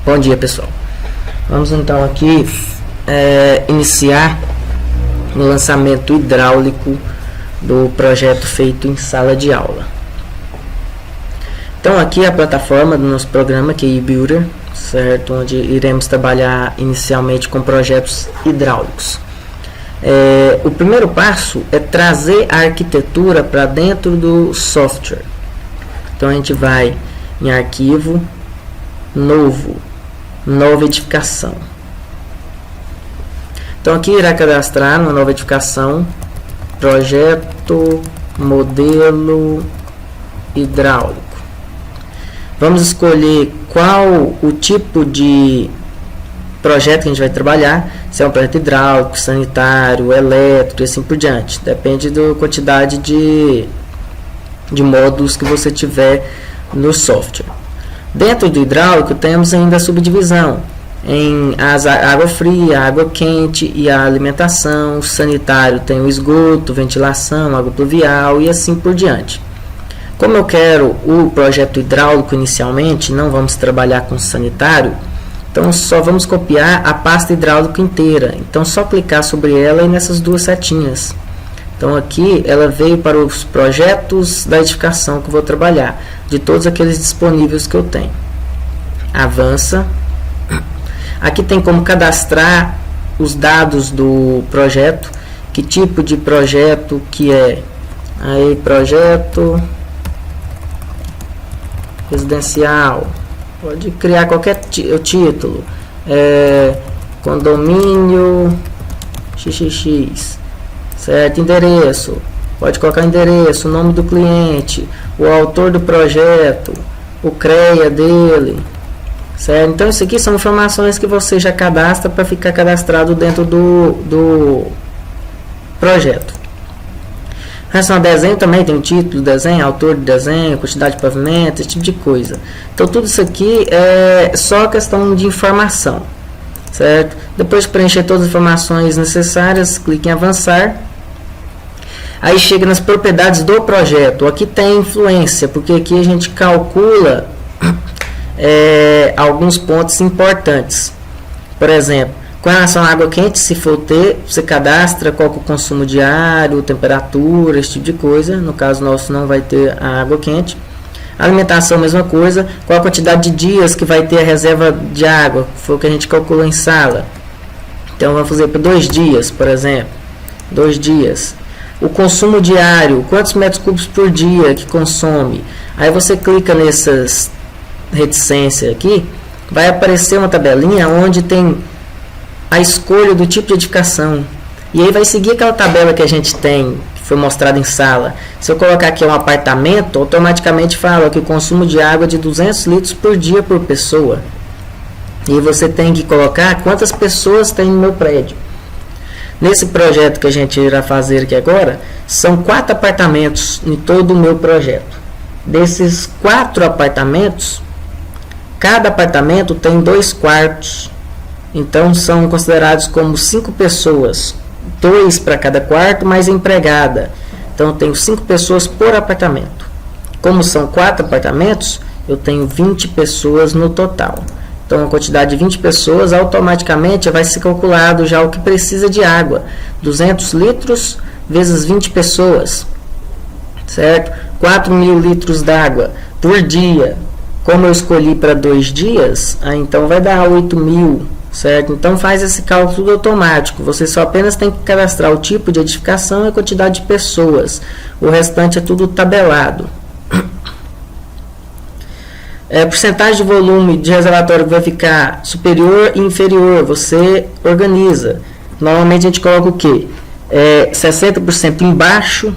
Bom dia, pessoal. Vamos então aqui iniciar o lançamento hidráulico do projeto feito em sala de aula. Então aqui é a plataforma do nosso programa, que é eBuilder, certo? Onde iremos trabalhar inicialmente com projetos hidráulicos. O primeiro passo é trazer a arquitetura para dentro do software. Então a gente vai em arquivo, novo, nova edificação. Então aqui irá cadastrar uma nova edificação, projeto, modelo hidráulico. Vamos escolher qual o tipo de projeto que a gente vai trabalhar, se é um projeto hidráulico, sanitário, elétrico e assim por diante. Depende da quantidade de módulos que você tiver no software. Dentro do hidráulico temos ainda a subdivisão em água fria, água quente e a alimentação. O sanitário tem o esgoto, ventilação, água pluvial e assim por diante. Como eu quero o projeto hidráulico inicialmente, não vamos trabalhar com sanitário, então só vamos copiar a pasta hidráulica inteira. Então só clicar sobre ela e nessas duas setinhas. Então aqui ela veio para os projetos da edificação que eu vou trabalhar, de todos aqueles disponíveis que eu tenho. Avança. Aqui tem como cadastrar os dados do projeto, que tipo de projeto que é. Aí projeto residencial, pode criar qualquer título, condomínio XXX, certo? Endereço, pode colocar endereço, o nome do cliente, o autor do projeto, o CREA dele, certo? Então isso aqui são informações que você já cadastra para ficar cadastrado dentro do projeto. Em relação ao desenho também tem o título do desenho, autor do desenho, quantidade de pavimento, esse tipo de coisa. Então tudo isso aqui é só questão de informação, certo? Depois de preencher todas as informações necessárias, clique em avançar. Aí chega nas propriedades do projeto. Aqui tem influência, porque aqui a gente calcula alguns pontos importantes. Por exemplo, com relação à água quente, se for ter, você cadastra qual que é o consumo diário, temperatura, esse tipo de coisa. No caso nosso não vai ter a água quente. Alimentação, mesma coisa. Qual a quantidade de dias que vai ter a reserva de água, foi o que a gente calculou em sala. Então vamos fazer para 2 dias, por exemplo. 2 dias. O consumo diário, quantos metros cúbicos por dia que consome. Aí você clica nessas reticências aqui, vai aparecer uma tabelinha onde tem a escolha do tipo de edificação. E aí vai seguir aquela tabela que a gente tem, que foi mostrada em sala. Se eu colocar aqui um apartamento, automaticamente fala que o consumo de água é de 200 litros por dia por pessoa. E você tem que colocar quantas pessoas tem no meu prédio. Nesse projeto que a gente irá fazer aqui agora, são 4 apartamentos em todo o meu projeto. Desses 4 apartamentos, cada apartamento tem 2 quartos. Então são considerados como 5 pessoas, 2 para cada quarto, mais empregada. Então eu tenho 5 pessoas por apartamento. Como são 4 apartamentos, eu tenho 20 pessoas no total. Então a quantidade de 20 pessoas automaticamente vai ser calculado já o que precisa de água. 200 litros vezes 20 pessoas, certo? 4.000 litros d'água por dia. Como eu escolhi para 2 dias, então vai dar 8.000. Certo? Então faz esse cálculo tudo automático. Você só apenas tem que cadastrar o tipo de edificação e a quantidade de pessoas. O restante é tudo tabelado. Porcentagem de volume de reservatório que vai ficar superior e inferior. Você organiza. Normalmente a gente coloca o quê? 60% embaixo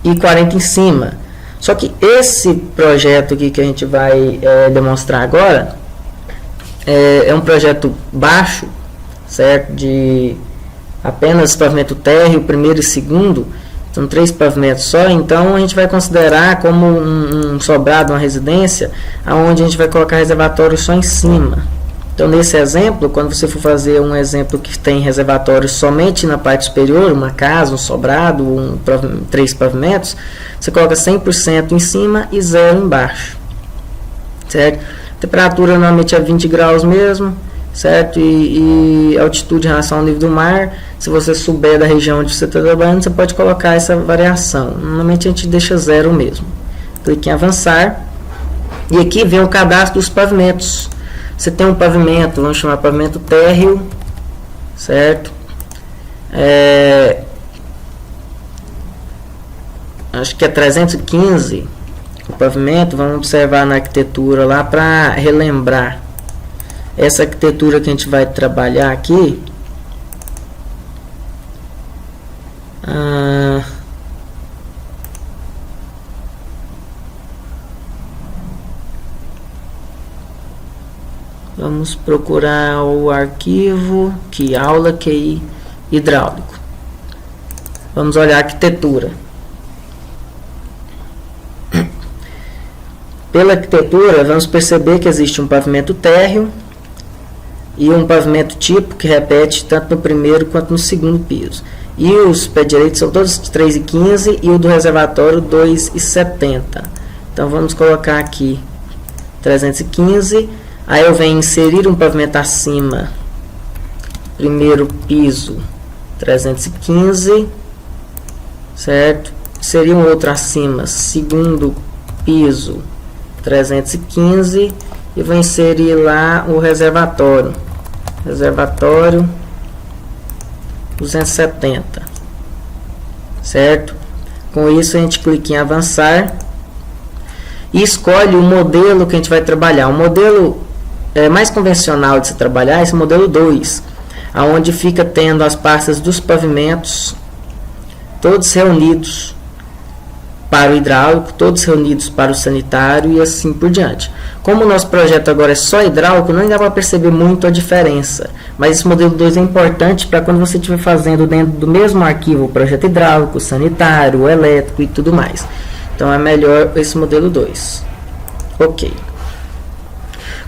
e 40% em cima. Só que esse projeto aqui que a gente vai demonstrar agora é um projeto baixo, certo? De apenas pavimento térreo, primeiro e segundo, são 3 pavimentos só. Então a gente vai considerar como um sobrado, uma residência, onde a gente vai colocar reservatório só em cima. Então nesse exemplo, quando você for fazer um exemplo que tem reservatório somente na parte superior, uma casa, um sobrado, 3 pavimentos, você coloca 100% em cima e 0 embaixo, certo? Temperatura normalmente é 20 graus mesmo, certo? E altitude em relação ao nível do mar, se você souber da região onde você está trabalhando, você pode colocar essa variação. Normalmente a gente deixa 0 mesmo. Clique em avançar. E aqui vem o cadastro dos pavimentos. Você tem um pavimento, vamos chamar pavimento térreo, certo? Acho que é 315 o pavimento. Vamos observar na arquitetura lá para relembrar. Essa arquitetura que a gente vai trabalhar aqui, vamos procurar o arquivo que aula QI hidráulico. Vamos olhar a arquitetura. Pela arquitetura, vamos perceber que existe um pavimento térreo e um pavimento tipo que repete tanto no primeiro quanto no segundo piso. E os pés direitos são todos 3,15 e o do reservatório 2,70. Então vamos colocar aqui 315. Aí eu venho inserir um pavimento acima, primeiro piso 315, certo? Inserir um outro acima, segundo piso 315, e vou inserir lá o reservatório 270, certo? Com isso a gente clica em avançar e escolhe o modelo que a gente vai trabalhar. O modelo mais convencional de se trabalhar é esse modelo 2, aonde fica tendo as pastas dos pavimentos todos reunidos para o hidráulico, todos reunidos para o sanitário e assim por diante. Como o nosso projeto agora é só hidráulico, não dá para perceber muito a diferença, mas esse modelo 2 é importante para quando você estiver fazendo dentro do mesmo arquivo o projeto hidráulico, sanitário, elétrico e tudo mais. Então é melhor esse modelo 2. Ok.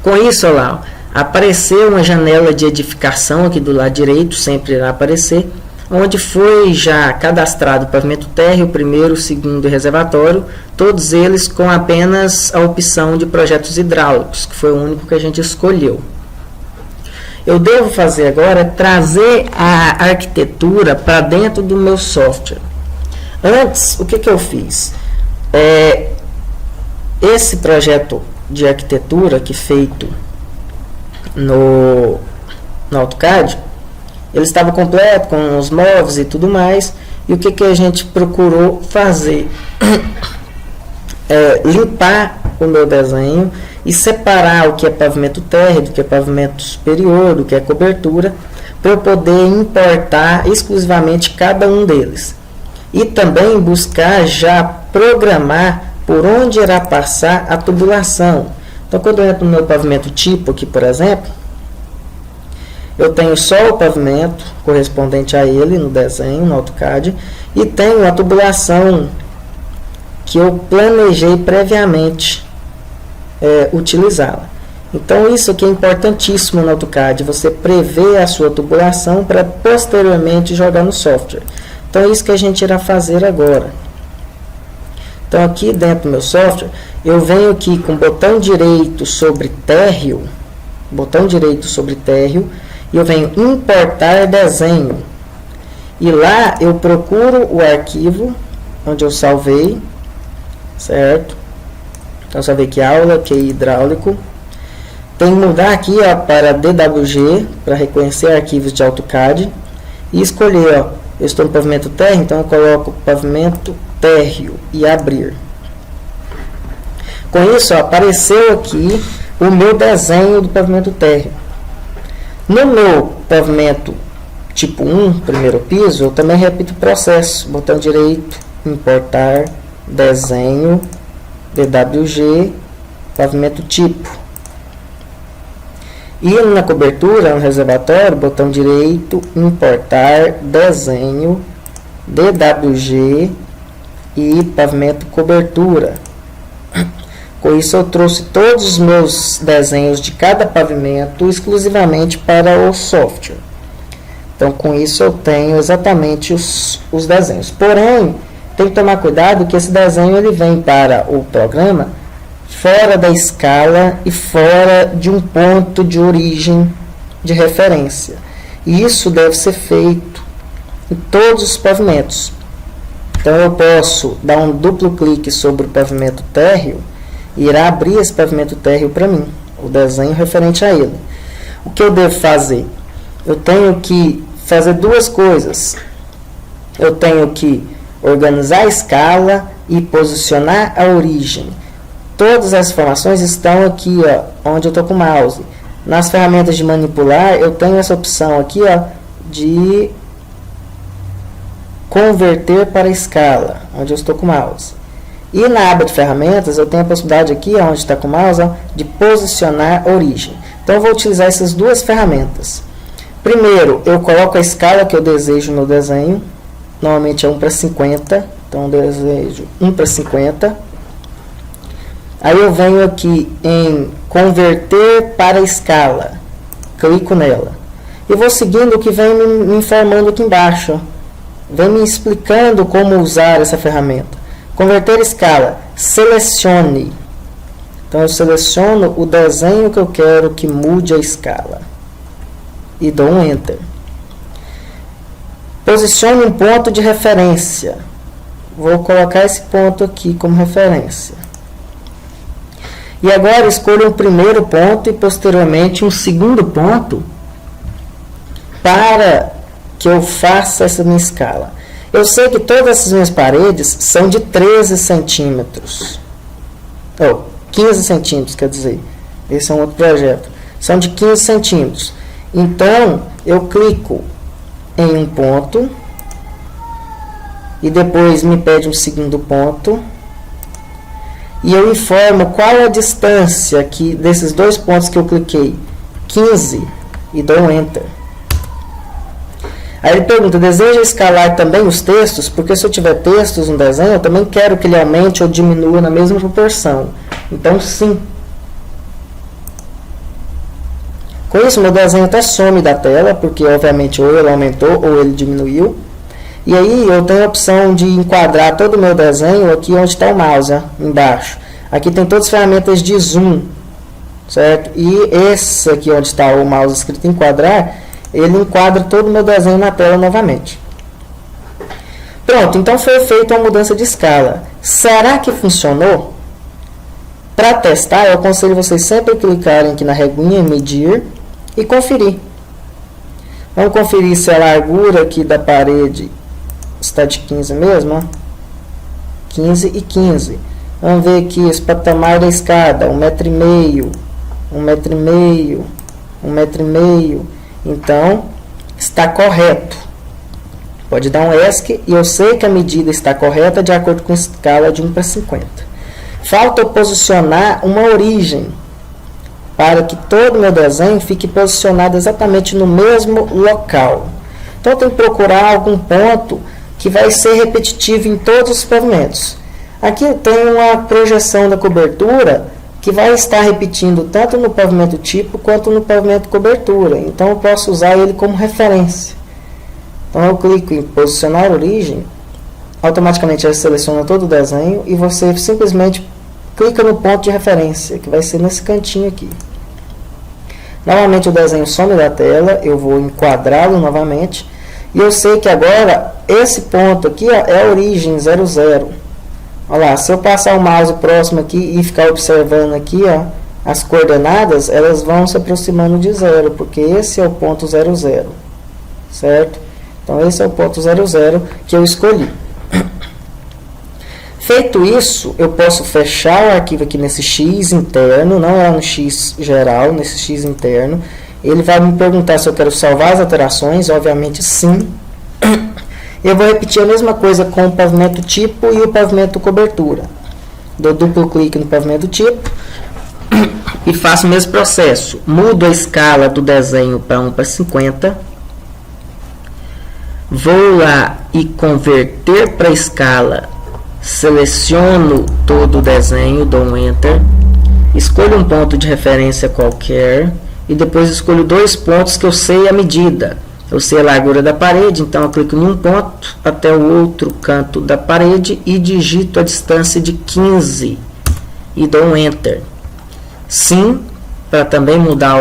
Com isso, olha lá, apareceu uma janela de edificação aqui do lado direito, sempre irá aparecer, onde foi já cadastrado o pavimento térreo, o primeiro, o segundo e reservatório, todos eles com apenas a opção de projetos hidráulicos, que foi o único que a gente escolheu. Eu devo fazer agora trazer a arquitetura para dentro do meu software. Antes, o que eu fiz? Esse projeto de arquitetura que feito no AutoCAD, ele estava completo com os móveis e tudo mais, e o que a gente procurou fazer? Limpar o meu desenho e separar o que é pavimento térreo, do que é pavimento superior, do que é cobertura, para eu poder importar exclusivamente cada um deles. E também buscar já programar por onde irá passar a tubulação. Então, quando eu entro no meu pavimento tipo aqui, por exemplo, eu tenho só o pavimento correspondente a ele no desenho, no AutoCAD, e tenho a tubulação que eu planejei previamente utilizá-la. Então, isso aqui é importantíssimo no AutoCAD, você prever a sua tubulação para posteriormente jogar no software. Então, é isso que a gente irá fazer agora. Então, aqui dentro do meu software, eu venho aqui com o botão direito sobre térreo, e eu venho importar desenho. E lá eu procuro o arquivo onde eu salvei, certo? Então, salvei aqui aula, QI hidráulico. Tem que mudar aqui para DWG, para reconhecer arquivos de AutoCAD. E escolher, eu estou no pavimento térreo, então eu coloco pavimento térreo e abrir. Com isso, apareceu aqui o meu desenho do pavimento térreo. No meu pavimento tipo 1, primeiro piso, eu também repito o processo. Botão direito, importar, desenho, DWG, pavimento tipo. E na cobertura, no reservatório, botão direito, importar, desenho, DWG e pavimento cobertura. Com isso eu trouxe todos os meus desenhos de cada pavimento exclusivamente para o software. Então, com isso eu tenho exatamente os desenhos. Porém, tem que tomar cuidado que esse desenho ele vem para o programa fora da escala e fora de um ponto de origem de referência. E isso deve ser feito em todos os pavimentos. Então eu posso dar um duplo clique sobre o pavimento térreo e irá abrir esse pavimento térreo para mim, o desenho referente a ele. O que eu devo fazer? Eu tenho que fazer duas coisas. Eu tenho que organizar a escala e posicionar a origem. Todas as informações estão aqui, ó, onde eu estou com o mouse. Nas ferramentas de manipular, eu tenho essa opção aqui, ó, de converter para escala, onde eu estou com o mouse. E na aba de ferramentas, eu tenho a possibilidade aqui, onde está com o mouse, ó, de posicionar a origem. Então, eu vou utilizar essas duas ferramentas. Primeiro, eu coloco a escala que eu desejo no desenho. Normalmente é 1:50. Então, eu desejo 1:50. Aí eu venho aqui em converter para escala. Clico nela. E vou seguindo o que vem me informando aqui embaixo. Ó. Vem me explicando como usar essa ferramenta. Converter escala. Selecione. Então, eu seleciono o desenho que eu quero que mude a escala. E dou um Enter. Posicione um ponto de referência. Vou colocar esse ponto aqui como referência. E agora escolho um primeiro ponto e posteriormente um segundo ponto para que eu faça essa minha escala. Eu sei que todas essas minhas paredes são de 13 centímetros. 15 centímetros, quer dizer. Esse é um outro projeto. São de 15 centímetros. Então, eu clico em um ponto e depois me pede um segundo ponto e eu informo qual é a distância aqui desses dois pontos que eu cliquei, 15, e dou um Enter. Aí ele pergunta, deseja escalar também os textos? Porque se eu tiver textos no desenho, eu também quero que ele aumente ou diminua na mesma proporção. Então, sim. Com isso, meu desenho até some da tela, porque obviamente ou ele aumentou ou ele diminuiu. E aí eu tenho a opção de enquadrar todo o meu desenho aqui onde está o mouse, ó, embaixo. Aqui tem todas as ferramentas de zoom, certo? E esse aqui onde está o mouse escrito enquadrar, ele enquadra todo o meu desenho na tela novamente. Pronto, então foi feita a mudança de escala. Será que funcionou? Para testar, eu aconselho vocês sempre clicarem aqui na reguinha medir e conferir. Vamos conferir se a largura aqui da parede está de 15 mesmo. Ó. 15 e 15. Vamos ver aqui esse patamar da escada, 1,5 m, 1,5 m, 1,5 m. Então, está correto. Pode dar um ESC e eu sei que a medida está correta de acordo com a escala de 1:50. Falta eu posicionar uma origem para que todo o meu desenho fique posicionado exatamente no mesmo local. Então, eu tenho que procurar algum ponto que vai ser repetitivo em todos os pavimentos. Aqui eu tenho uma projeção da cobertura que vai estar repetindo tanto no pavimento tipo quanto no pavimento cobertura. Então, eu posso usar ele como referência. Então, eu clico em posicionar origem, automaticamente ele seleciona todo o desenho e você simplesmente clica no ponto de referência, que vai ser nesse cantinho aqui. Novamente o desenho some da tela, eu vou enquadrá-lo novamente, e eu sei que agora esse ponto aqui, ó, é a origem 00. Olha lá, se eu passar o mouse próximo aqui e ficar observando aqui, ó, as coordenadas, elas vão se aproximando de 0, porque esse é o ponto 00, certo? Então esse é o ponto 00 que eu escolhi. Feito isso, eu posso fechar o arquivo aqui nesse X interno, não é no X geral, nesse X interno. Ele vai me perguntar se eu quero salvar as alterações, obviamente sim. Eu vou repetir a mesma coisa com o pavimento tipo e o pavimento cobertura. Dou duplo clique no pavimento tipo e faço o mesmo processo. Mudo a escala do desenho para 1:50. Vou lá e converter para escala. Seleciono todo o desenho, dou um Enter, escolho um ponto de referência qualquer e depois escolho dois pontos que eu sei a medida. Eu sei a largura da parede, então eu clico em um ponto até o outro canto da parede e digito a distância de 15. e dou um Enter. Sim, para também mudar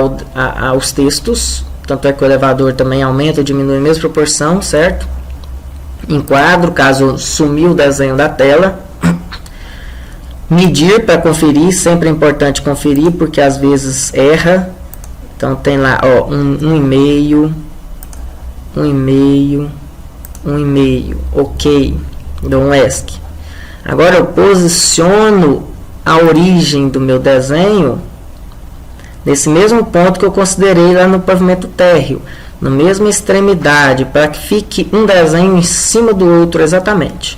os textos, tanto é que o elevador também aumenta ou diminui a mesma proporção, certo? Enquadro, caso sumiu o desenho da tela. Medir para conferir, sempre é importante conferir, porque às vezes erra. Então tem lá, ó, 1,5, 1,5, 1,5, ok, dou um ESC. Agora eu posiciono a origem do meu desenho nesse mesmo ponto que eu considerei lá no pavimento térreo, na mesma extremidade, para que fique um desenho em cima do outro exatamente.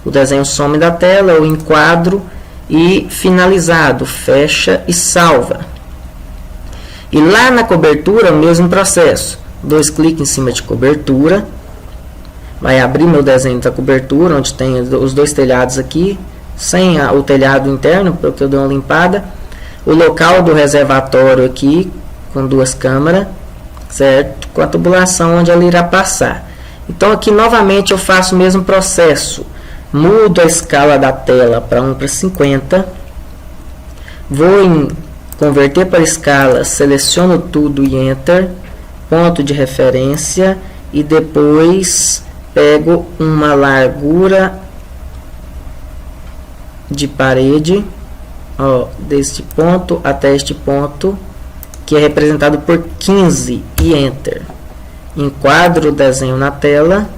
O desenho some da tela, eu enquadro e finalizado, fecha e salva. E lá na cobertura, o mesmo processo. 2 cliques em cima de cobertura, vai abrir meu desenho da cobertura, onde tem os 2 telhados aqui, sem o telhado interno, porque eu dei uma limpada. O local do reservatório aqui, com 2 câmeras, certo? Com a tubulação onde ela irá passar. Então aqui novamente eu faço o mesmo processo. Mudo a escala da tela para 1:50. Vou em converter para escala, seleciono tudo e Enter. Ponto de referência. E depois pego uma largura de parede, ó, deste ponto até este ponto, que é representado por 15, e Enter. Enquadro o desenho na tela,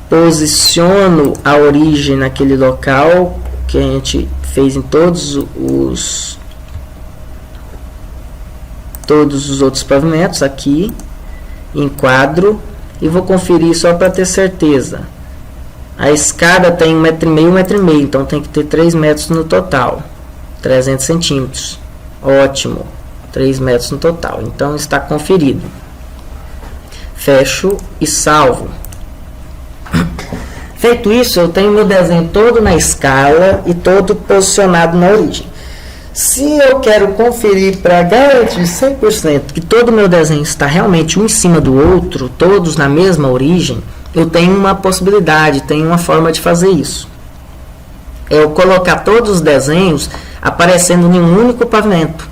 posiciono a origem naquele local que a gente fez em todos os outros pavimentos, aqui, enquadro, e vou conferir só para ter certeza. A escada tem 1,5 m, 1,5 m, então tem que ter 3 metros no total, 300 centímetros, ótimo, 3 metros no total, então está conferido. Fecho e salvo. Feito isso, eu tenho meu desenho todo na escala e todo posicionado na origem. Se eu quero conferir para garantir 100% que todo o meu desenho está realmente um em cima do outro, todos na mesma origem, eu tenho uma possibilidade, tenho uma forma de fazer isso. É eu colocar todos os desenhos aparecendo em um único pavimento,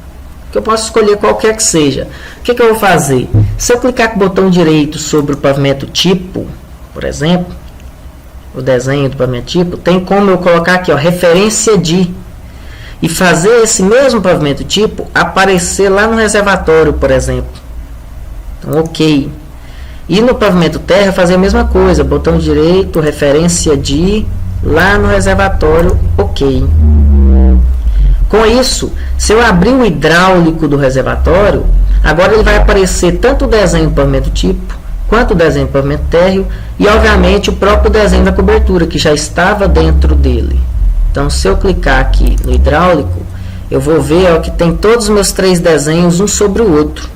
que eu posso escolher qualquer que seja. O que eu vou fazer? Se eu clicar com o botão direito sobre o pavimento tipo, por exemplo, o desenho do pavimento tipo, tem como eu colocar aqui, ó, referência de, e fazer esse mesmo pavimento tipo aparecer lá no reservatório, por exemplo. Então, ok. E no pavimento terra fazer a mesma coisa, botão direito, referência de, lá no reservatório, ok. Com isso, se eu abrir o hidráulico do reservatório, agora ele vai aparecer tanto o desenho do pavimento tipo, quanto o desenho do pavimento térreo, e obviamente o próprio desenho da cobertura, que já estava dentro dele. Então, se eu clicar aqui no hidráulico, eu vou ver, ó, que tem todos os meus 3 desenhos um sobre o outro.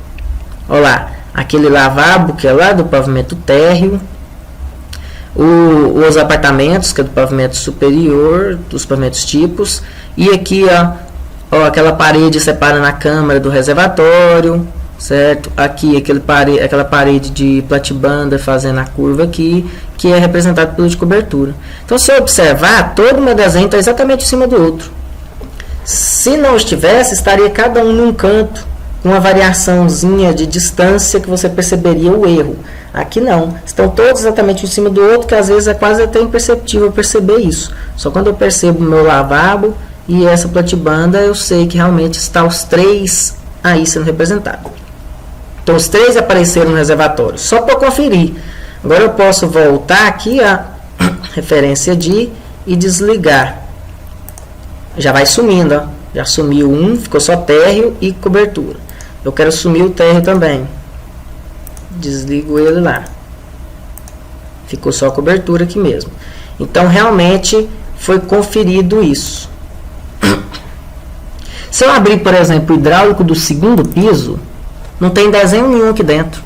Olha lá, aquele lavabo que é lá do pavimento térreo, os apartamentos, que é do pavimento superior, dos pavimentos tipos, e aqui, ó, aquela parede separando a câmara do reservatório, certo? Aqui aquela parede de platibanda fazendo a curva aqui, que é representado pelo de cobertura. Então, se eu observar, todo o meu desenho está exatamente em cima do outro. Se não estivesse, estaria cada um num canto, com uma variaçãozinha de distância que você perceberia o erro. Aqui não, estão todos exatamente em cima do outro, que às vezes é quase até imperceptível perceber isso. Só quando eu percebo o meu lavabo e essa platibanda, eu sei que realmente está os 3 aí sendo representados. Então, os 3 apareceram no reservatório, só para conferir. Agora eu posso voltar aqui a referência de e desligar. Já vai sumindo, ó. Já sumiu um, ficou só térreo e cobertura. Eu quero sumir o térreo também. Desligo ele lá. Ficou só a cobertura aqui mesmo. Então, realmente, foi conferido isso. Se eu abrir, por exemplo, o hidráulico do 2º piso, não tem desenho nenhum aqui dentro.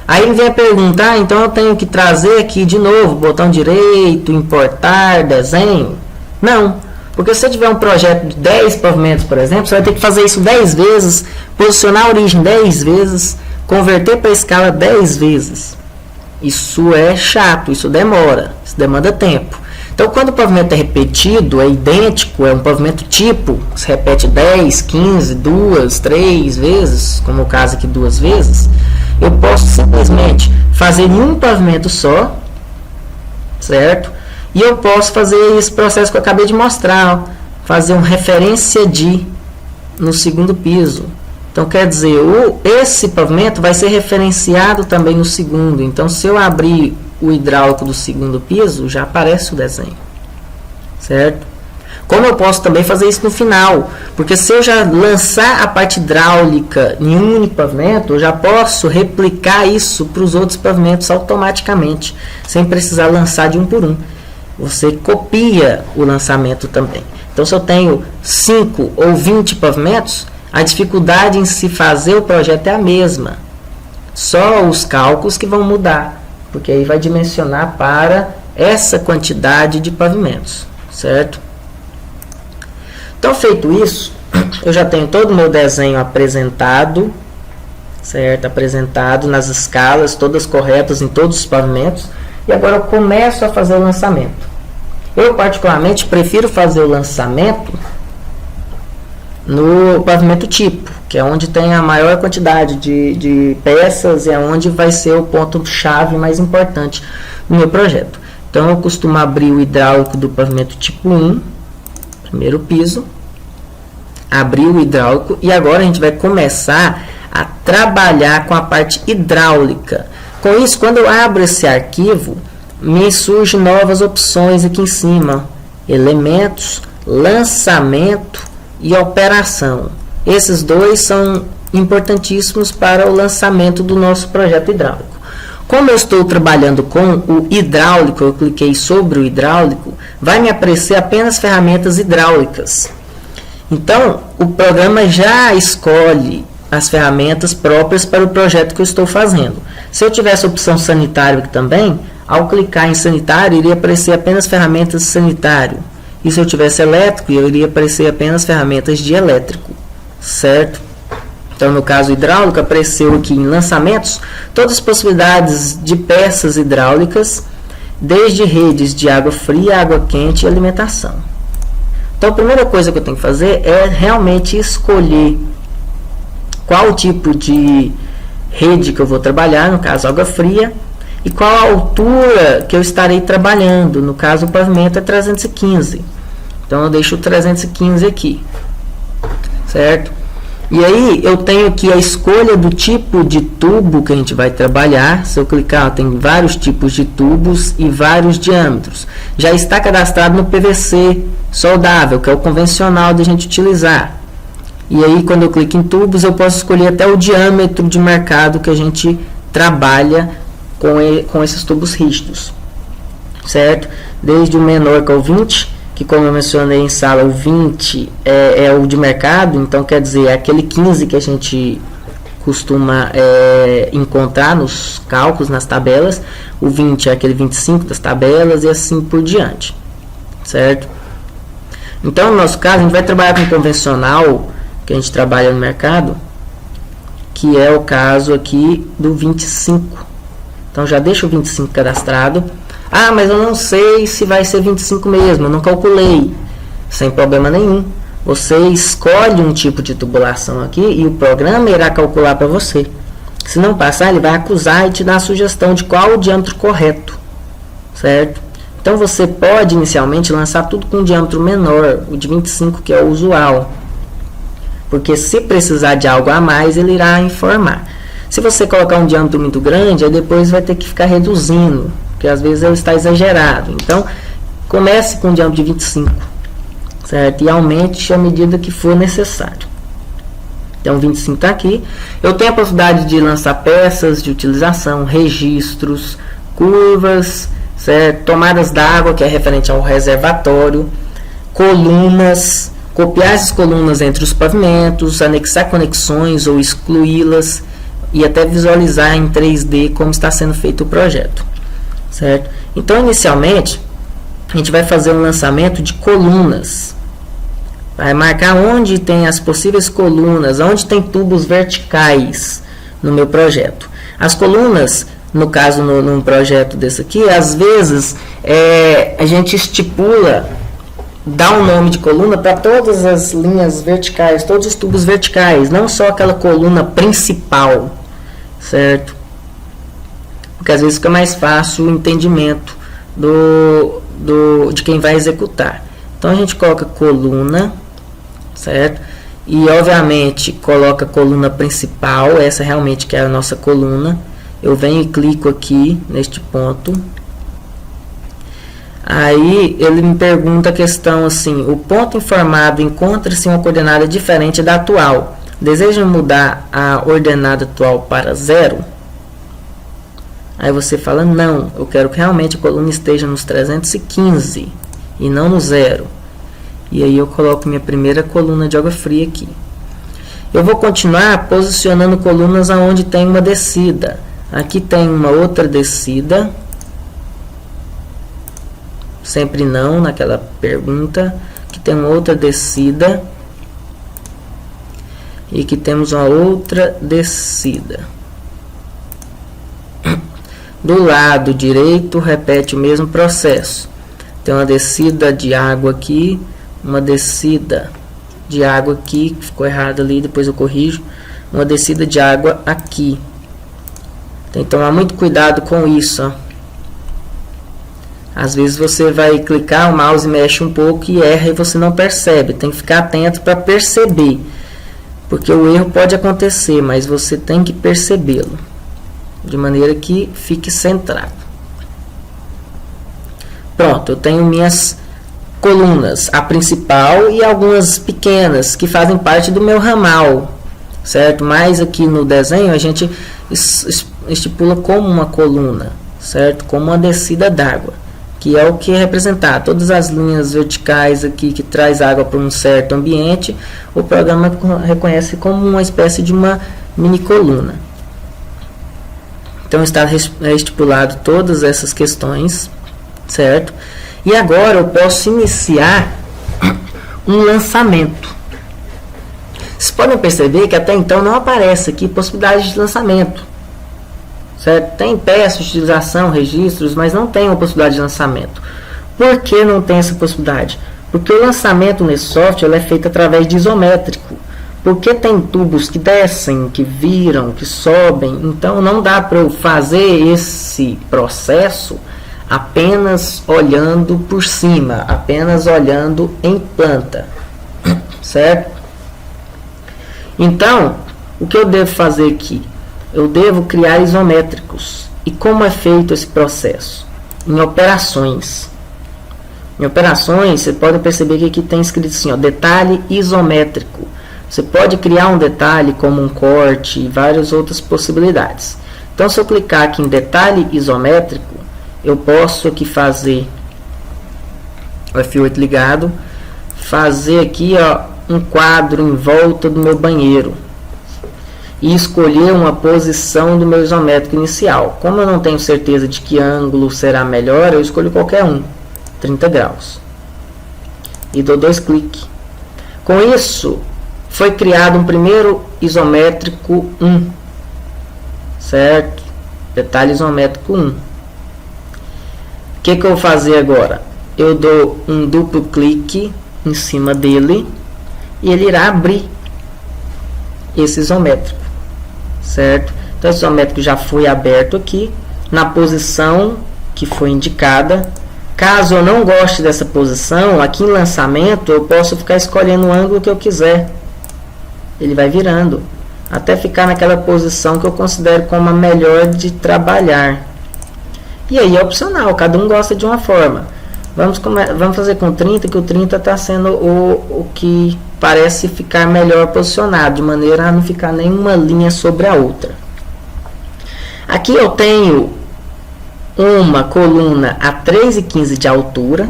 Aí vem a pergunta, então eu tenho que trazer aqui de novo, botão direito, importar, desenho? Não, porque se você tiver um projeto de 10 pavimentos, por exemplo, você vai ter que fazer isso 10 vezes, posicionar a origem 10 vezes, converter para a escala 10 vezes. Isso é chato, isso demora, isso demanda tempo. Então, quando o pavimento é repetido, é idêntico, é um pavimento tipo, se repete 10, 15, 2, 3 vezes, como o caso aqui 2 vezes, eu posso simplesmente fazer em um pavimento só, certo? E eu posso fazer esse processo que eu acabei de mostrar, ó, fazer uma referência de no segundo piso. Então, quer dizer, esse pavimento vai ser referenciado também no segundo. Então, se eu abrir o hidráulico do segundo piso, já aparece o desenho, certo? Como eu posso também fazer isso no final, porque se eu já lançar a parte hidráulica em um único pavimento, eu já posso replicar isso para os outros pavimentos automaticamente, sem precisar lançar de um por um. Você copia o lançamento também. Então, se eu tenho 5 ou 20 pavimentos, a dificuldade em se fazer o projeto é a mesma. Só os cálculos que vão mudar, porque aí vai dimensionar para essa quantidade de pavimentos, certo? Então, feito isso, eu já tenho todo o meu desenho apresentado, certo? Apresentado nas escalas, todas corretas em todos os pavimentos. E agora eu começo a fazer o lançamento. Eu, particularmente, prefiro fazer o lançamento no pavimento tipo, que é onde tem a maior quantidade de peças e é onde vai ser o ponto-chave mais importante no meu projeto. Então, eu costumo abrir o hidráulico do pavimento tipo 1, primeiro piso, abrir o hidráulico e agora a gente vai começar a trabalhar com a parte hidráulica. Com isso, quando eu abro esse arquivo, me surgem novas opções aqui em cima, elementos, lançamento e operação. Esses dois são importantíssimos para o lançamento do nosso projeto hidráulico. Como eu estou trabalhando com o hidráulico, eu cliquei sobre o hidráulico, vai me aparecer apenas ferramentas hidráulicas. Então, o programa já escolhe as ferramentas próprias para o projeto que eu estou fazendo. Se eu tivesse a opção sanitário aqui também, ao clicar em sanitário, iria aparecer apenas ferramentas de sanitário. E se eu tivesse elétrico, iria aparecer apenas ferramentas de elétrico, certo? Então, no caso hidráulico, apareceu aqui em lançamentos todas as possibilidades de peças hidráulicas, desde redes de água fria, água quente e alimentação. Então, a primeira coisa que eu tenho que fazer é realmente escolher qual tipo de rede que eu vou trabalhar, no caso água fria, e qual a altura que eu estarei trabalhando, no caso o pavimento é 315. Então, eu deixo o 315 aqui, certo? E aí, eu tenho aqui a escolha do tipo de tubo que a gente vai trabalhar. Se eu clicar, tem vários tipos de tubos e vários diâmetros. Já está cadastrado no PVC soldável, que é o convencional da gente utilizar. E aí, quando eu clico em tubos, eu posso escolher até o diâmetro de mercado que a gente trabalha com esses tubos rígidos, certo? Desde o menor, que é o 20, que como eu mencionei em sala, o 20 é o de mercado, então quer dizer, é aquele 15 que a gente costuma encontrar nos cálculos, nas tabelas, o 20 é aquele 25 das tabelas e assim por diante, certo? Então, no nosso caso, a gente vai trabalhar com o convencional, que a gente trabalha no mercado, que é o caso aqui do 25. Então, já deixo o 25 cadastrado. Ah, mas eu não sei se vai ser 25 mesmo, eu não calculei. Sem problema nenhum. Você escolhe um tipo de tubulação aqui e o programa irá calcular para você. Se não passar, ele vai acusar e te dar a sugestão de qual o diâmetro correto, certo? Então, você pode inicialmente lançar tudo com um diâmetro menor, o de 25, que é o usual. Porque se precisar de algo a mais, ele irá informar. Se você colocar um diâmetro muito grande, aí depois vai ter que ficar reduzindo, porque às vezes ele está exagerado. Então, comece com um diâmetro de 25, certo? E aumente à medida que for necessário. Então, 25 está aqui. Eu tenho a possibilidade de lançar peças de utilização, registros, curvas, certo? Tomadas d'água, que é referente ao reservatório, colunas, copiar essas colunas entre os pavimentos, anexar conexões ou excluí-las, e até visualizar em 3D como está sendo feito o projeto, certo? Então, inicialmente, a gente vai fazer um lançamento de colunas. Vai marcar onde tem as possíveis colunas, onde tem tubos verticais no meu projeto. As colunas, no caso, num projeto desse aqui, às vezes a gente estipula, dá um nome de coluna para todas as linhas verticais, todos os tubos verticais, não só aquela coluna principal, certo? Porque às vezes fica mais fácil o entendimento de quem vai executar. Então a gente coloca coluna, certo? E obviamente coloca a coluna principal, essa realmente que é a nossa coluna. Eu venho e clico aqui neste ponto. Aí ele me pergunta a questão assim: o ponto informado encontra-se em uma coordenada diferente da atual. Deseja mudar a ordenada atual para 0? Aí você fala: não, eu quero que realmente a coluna esteja nos 315 e não no 0. E aí eu coloco minha primeira coluna de água fria aqui. Eu vou continuar posicionando colunas aonde tem uma descida. Aqui tem uma outra descida. Sempre não, naquela pergunta. Aqui tem uma outra descida. E aqui temos uma outra descida. Do lado direito, repete o mesmo processo. Tem uma descida de água aqui, uma descida de água aqui, que ficou errado ali, depois eu corrijo. Uma descida de água aqui. Tem que tomar muito cuidado com isso, ó. Às vezes você vai clicar, o mouse mexe um pouco e erra e você não percebe. Tem que ficar atento para perceber. Porque o erro pode acontecer, mas você tem que percebê-lo. De maneira que fique centrado. Pronto, eu tenho minhas colunas. A principal e algumas pequenas que fazem parte do meu ramal. Certo? Mas aqui no desenho a gente estipula como uma coluna. Certo? Como uma descida d'água. Que é o que é representar todas as linhas verticais aqui que traz água para um certo ambiente, o programa reconhece como uma espécie de uma mini coluna. Então está estipulado todas essas questões, certo? E agora eu posso iniciar um lançamento. Vocês podem perceber que até então não aparece aqui possibilidade de lançamento. Certo? Tem peças de utilização, registros, mas não tem uma possibilidade de lançamento. Por que não tem essa possibilidade? Porque o lançamento nesse software é feito através de isométrico. Porque tem tubos que descem, que viram, que sobem. Então não dá para eu fazer esse processo apenas olhando por cima, apenas olhando em planta. Certo? Então, o que eu devo fazer aqui? Eu devo criar isométricos. E como é feito esse processo? Em operações. Em operações, você pode perceber que aqui tem escrito assim, ó, detalhe isométrico. Você pode criar um detalhe como um corte e várias outras possibilidades. Então, se eu clicar aqui em detalhe isométrico, eu posso aqui fazer o F8 ligado, fazer aqui, ó, um quadro em volta do meu banheiro. E escolher uma posição do meu isométrico inicial. Como eu não tenho certeza de que ângulo será melhor, eu escolho qualquer um, 30 graus. E dou 2 cliques. Com isso, foi criado um primeiro isométrico 1. Certo? Detalhe isométrico 1. O que eu vou fazer agora? Eu dou um duplo clique em cima dele e ele irá abrir esse isométrico. Certo? Então esse isométrico já foi aberto aqui na posição que foi indicada. Caso eu não goste dessa posição, aqui em lançamento eu posso ficar escolhendo o ângulo que eu quiser. Ele vai virando até ficar naquela posição que eu considero como a melhor de trabalhar. E aí é opcional, cada um gosta de uma forma. Vamos fazer com 30, que o 30 está sendo o que parece ficar melhor posicionado, de maneira a não ficar nenhuma linha sobre a outra. Aqui eu tenho uma coluna a 3,15 de altura,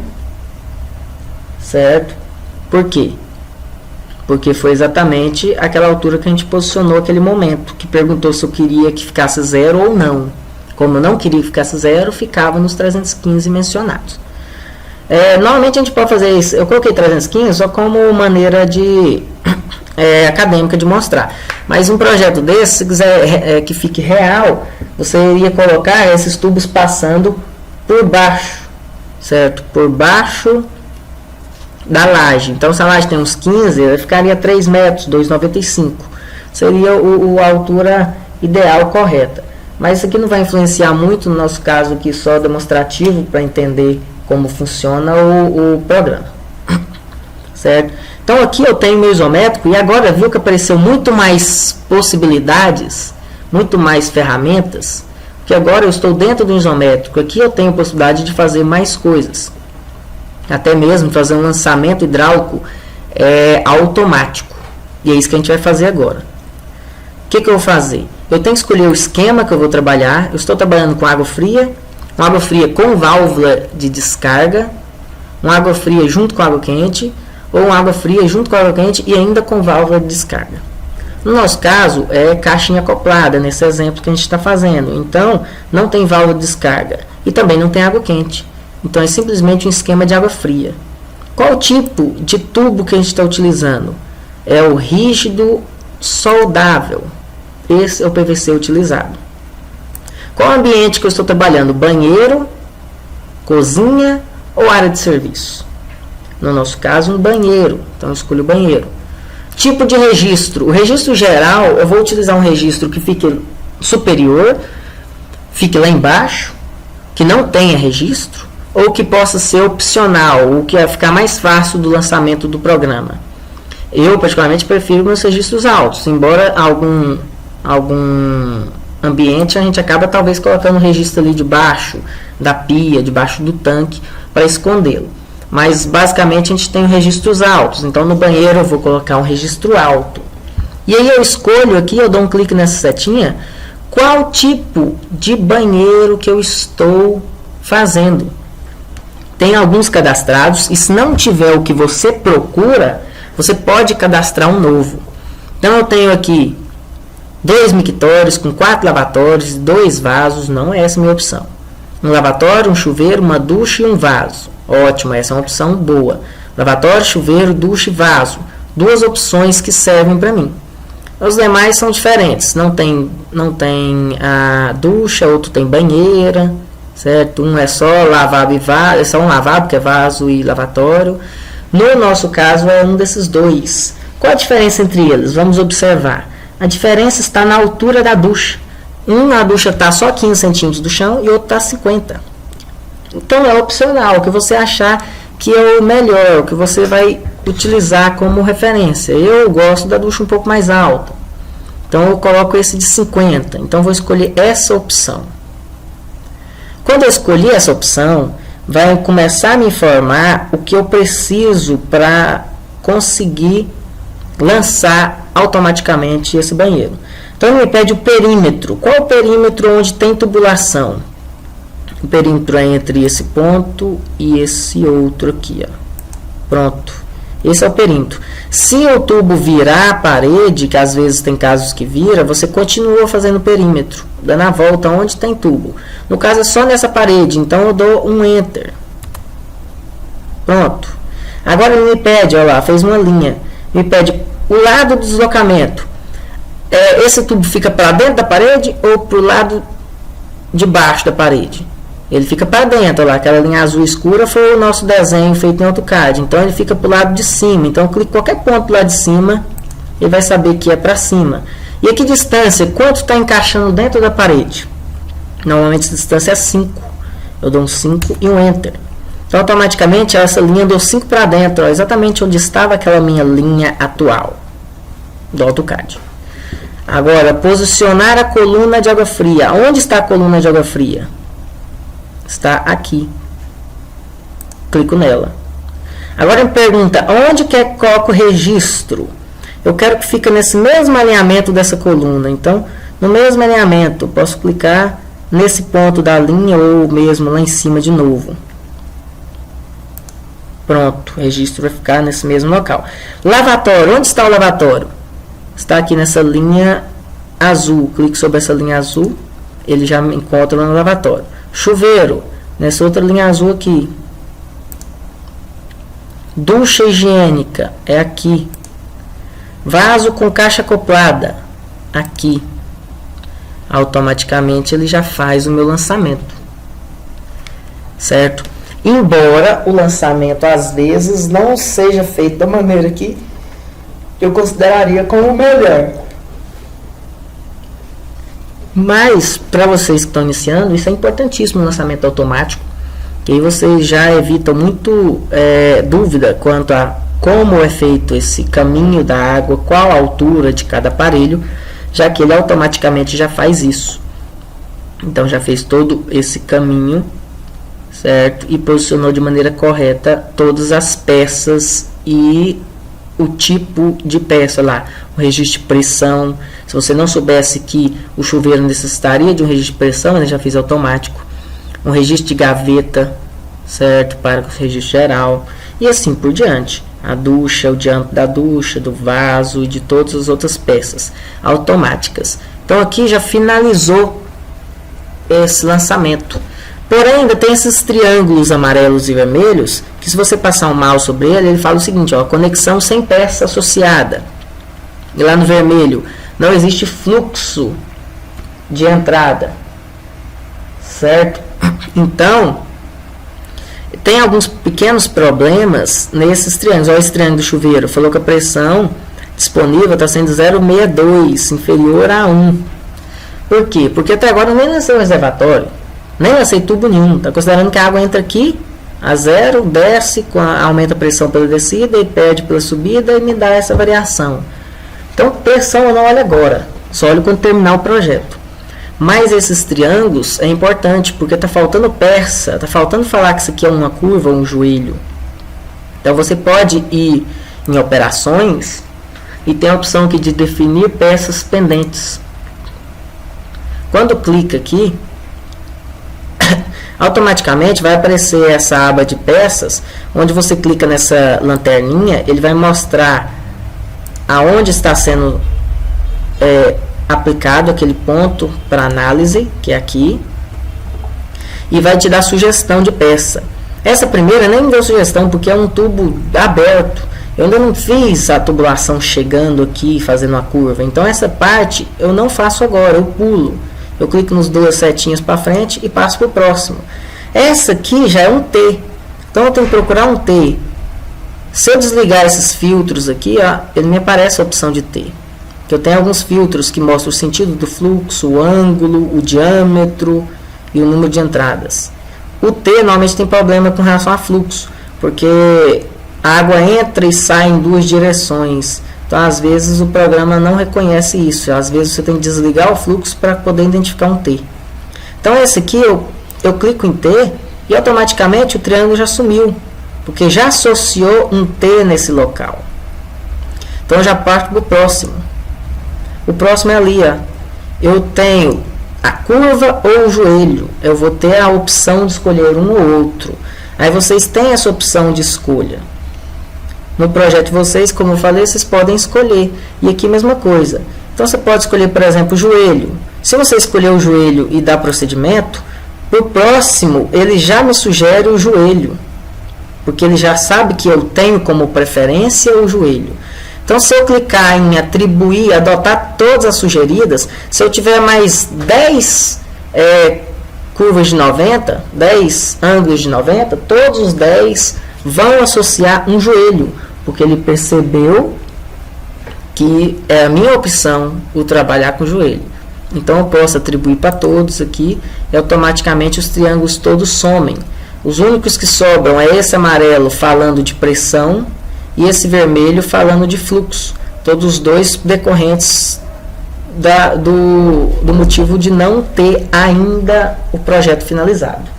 certo? Por quê? Porque foi exatamente aquela altura que a gente posicionou aquele momento, que perguntou se eu queria que ficasse 0 ou não. Como eu não queria que ficasse 0, ficava nos 315 mencionados. Normalmente a gente pode fazer isso. Eu coloquei 315 só como maneira de acadêmica de mostrar. Mas um projeto desse, se quiser que fique real, você iria colocar esses tubos passando por baixo certo? Por baixo da laje. Então, se a laje tem uns 15, ela ficaria 3 metros, 2,95. Seria a altura ideal correta. Mas isso aqui não vai influenciar muito, no nosso caso aqui só demonstrativo, para entender como funciona o programa. Certo? Então aqui eu tenho meu isométrico e agora viu que apareceu muito mais possibilidades, muito mais ferramentas, que agora eu estou dentro do isométrico. Aqui eu tenho a possibilidade de fazer mais coisas. Até mesmo fazer um lançamento hidráulico automático. E é isso que a gente vai fazer agora. O que eu vou fazer? Eu tenho que escolher o esquema que eu vou trabalhar. Eu estou trabalhando com água fria com válvula de descarga, uma água fria junto com água quente, ou uma água fria junto com água quente e ainda com válvula de descarga. No nosso caso, é caixinha acoplada, nesse exemplo que a gente está fazendo. Então, não tem válvula de descarga e também não tem água quente. Então, é simplesmente um esquema de água fria. Qual o tipo de tubo que a gente está utilizando? É o rígido soldável. Esse é o PVC utilizado. Qual o ambiente que eu estou trabalhando? Banheiro, cozinha ou área de serviço? No nosso caso, um banheiro. Então, eu escolho o banheiro. Tipo de registro. O registro geral, eu vou utilizar um registro que fique superior, fique lá embaixo, que não tenha registro, ou que possa ser opcional, o que vai ficar mais fácil do lançamento do programa. Eu, particularmente, prefiro meus registros altos, embora algum ambiente a gente acaba talvez colocando um registro ali debaixo da pia, debaixo do tanque, para escondê-lo. Mas basicamente a gente tem registros altos. Então no banheiro eu vou colocar um registro alto. E aí eu escolho aqui, eu dou um clique nessa setinha, qual tipo de banheiro que eu estou fazendo. Tem alguns cadastrados, e se não tiver o que você procura, você pode cadastrar um novo. Então eu tenho aqui 2 mictórios com 4 lavatórios, 2 vasos, não é essa a minha opção. Um lavatório, um chuveiro, uma ducha e um vaso. Ótimo, essa é uma opção boa. Lavatório, chuveiro, ducha e vaso. 2 opções que servem para mim. Os demais são diferentes. Não tem a ducha, outro tem banheira, certo? Um é só lavabo e vaso, é só um lavabo, que é vaso e lavatório. No nosso caso é um desses 2. Qual a diferença entre eles? Vamos observar. A diferença está na altura da ducha. A ducha está só 15 centímetros do chão e outro está 50. Então é opcional, o que você achar que é o melhor, o que você vai utilizar como referência. Eu gosto da ducha um pouco mais alta. Então eu coloco esse de 50. Então vou escolher essa opção. Quando eu escolhi essa opção, vai começar a me informar o que eu preciso para conseguir lançar automaticamente esse banheiro. Então ele me pede o perímetro. Qual o perímetro onde tem tubulação? O perímetro é entre esse ponto e esse outro aqui, ó. Pronto. Esse é o perímetro. Se o tubo virar a parede, que às vezes tem casos que vira, você continua fazendo o perímetro, dando a volta onde tem tubo. No caso é só nessa parede, então eu dou um Enter. Pronto. Agora ele me pede, olha lá, fez uma linha. Me pede o lado do deslocamento. Esse tubo fica para dentro da parede ou para o lado de baixo da parede? Ele fica para dentro, lá, aquela linha azul escura foi o nosso desenho feito em AutoCAD. Então ele fica para o lado de cima. Então eu clico em qualquer ponto lá de cima, ele vai saber que é para cima. E aqui distância, quanto está encaixando dentro da parede? Normalmente a distância é 5. Eu dou um 5 e um Enter. Então automaticamente essa linha deu 5 para dentro, ó, exatamente onde estava aquela minha linha atual do AutoCAD. Agora, posicionar a coluna de água fria. Onde está a coluna de água fria? Está aqui. Clico nela. Agora me pergunta, onde que coloco o registro? Eu quero que fique nesse mesmo alinhamento dessa coluna. Então, no mesmo alinhamento, posso clicar nesse ponto da linha ou mesmo lá em cima de novo. Pronto, o registro vai ficar nesse mesmo local. Lavatório, onde está o lavatório? Está aqui nessa linha azul. Clico sobre essa linha azul, ele já me encontra no lavatório. Chuveiro, nessa outra linha azul aqui. Ducha higiênica, é aqui. Vaso com caixa acoplada, aqui. Automaticamente ele já faz o meu lançamento. Certo? embora o lançamento às vezes não seja feito da maneira que eu consideraria como melhor. Mas para vocês que estão iniciando, isso é importantíssimo, o lançamento automático, que aí vocês já evitam muito dúvida quanto a como é feito esse caminho da água, qual a altura de cada aparelho, já que ele automaticamente já faz isso. Então já fez todo esse caminho, certo? E posicionou de maneira correta todas as peças e o tipo de peça lá, o registro de pressão. Se você não soubesse que o chuveiro necessitaria de um registro de pressão, ele já fez automático. Um registro de gaveta, certo? Para o registro geral e assim por diante. A ducha, o diâmetro da ducha, do vaso e de todas as outras peças automáticas. Então aqui já finalizou esse lançamento. Porém, ainda tem esses triângulos amarelos e vermelhos, que se você passar um mouse sobre ele, ele fala o seguinte, ó, conexão sem peça associada. E lá no vermelho, não existe fluxo de entrada, certo? Então, tem alguns pequenos problemas nesses triângulos. Olha esse triângulo do chuveiro, falou que a pressão disponível está sendo 0,62, inferior a 1. Por quê? Porque até agora eu nem lancei o reservatório, nem lancei tubo nenhum. Está considerando que a água entra aqui a 0, desce, aumenta a pressão pela descida e perde pela subida e me dá essa variação. Então, pressão eu não olho agora, só olho quando terminar o projeto. Mas esses triângulos é importante, porque está faltando peça, está faltando falar que isso aqui é uma curva ou um joelho. Então você pode ir em operações e tem a opção aqui de definir peças pendentes. Quando clica aqui, automaticamente vai aparecer essa aba de peças, onde você clica nessa lanterninha, ele vai mostrar aonde está sendo aplicado aquele ponto para análise, que é aqui, e vai te dar sugestão de peça. Essa primeira nem me deu sugestão, porque é um tubo aberto, eu ainda não fiz a tubulação chegando aqui, fazendo uma curva, então essa parte eu não faço agora, eu pulo, eu clico nos duas setinhas para frente e passo para o próximo. Essa aqui já é um T, então eu tenho que procurar um T. Se eu desligar esses filtros aqui, ó, ele me aparece a opção de T. Eu tenho alguns filtros que mostram o sentido do fluxo, o ângulo, o diâmetro e o número de entradas. O T normalmente tem problema com relação a fluxo, porque a água entra e sai em duas direções. Então, às vezes, o programa não reconhece isso. Às vezes, você tem que desligar o fluxo para poder identificar um T. Então, esse aqui, eu clico em T e automaticamente o triângulo já sumiu, porque já associou um T nesse local. Então, eu já parto para o próximo. O próximo é ali, ó. Eu tenho a curva ou o joelho. Eu vou ter a opção de escolher um ou outro. Aí vocês têm essa opção de escolha. No projeto de vocês, como eu falei, vocês podem escolher. E aqui a mesma coisa. Então você pode escolher, por exemplo, o joelho. Se você escolher o joelho e dar procedimento, o próximo ele já me sugere o joelho. Porque ele já sabe que eu tenho como preferência o joelho. Então, se eu clicar em atribuir, adotar todas as sugeridas, se eu tiver mais 10 curvas de 90, 10 ângulos de 90, todos os 10 vão associar um joelho, porque ele percebeu que é a minha opção o trabalhar com joelho. Então, eu posso atribuir para todos aqui e automaticamente os triângulos todos somem. Os únicos que sobram é esse amarelo falando de pressão e esse vermelho falando de fluxo, todos os dois decorrentes do motivo de não ter ainda o projeto finalizado.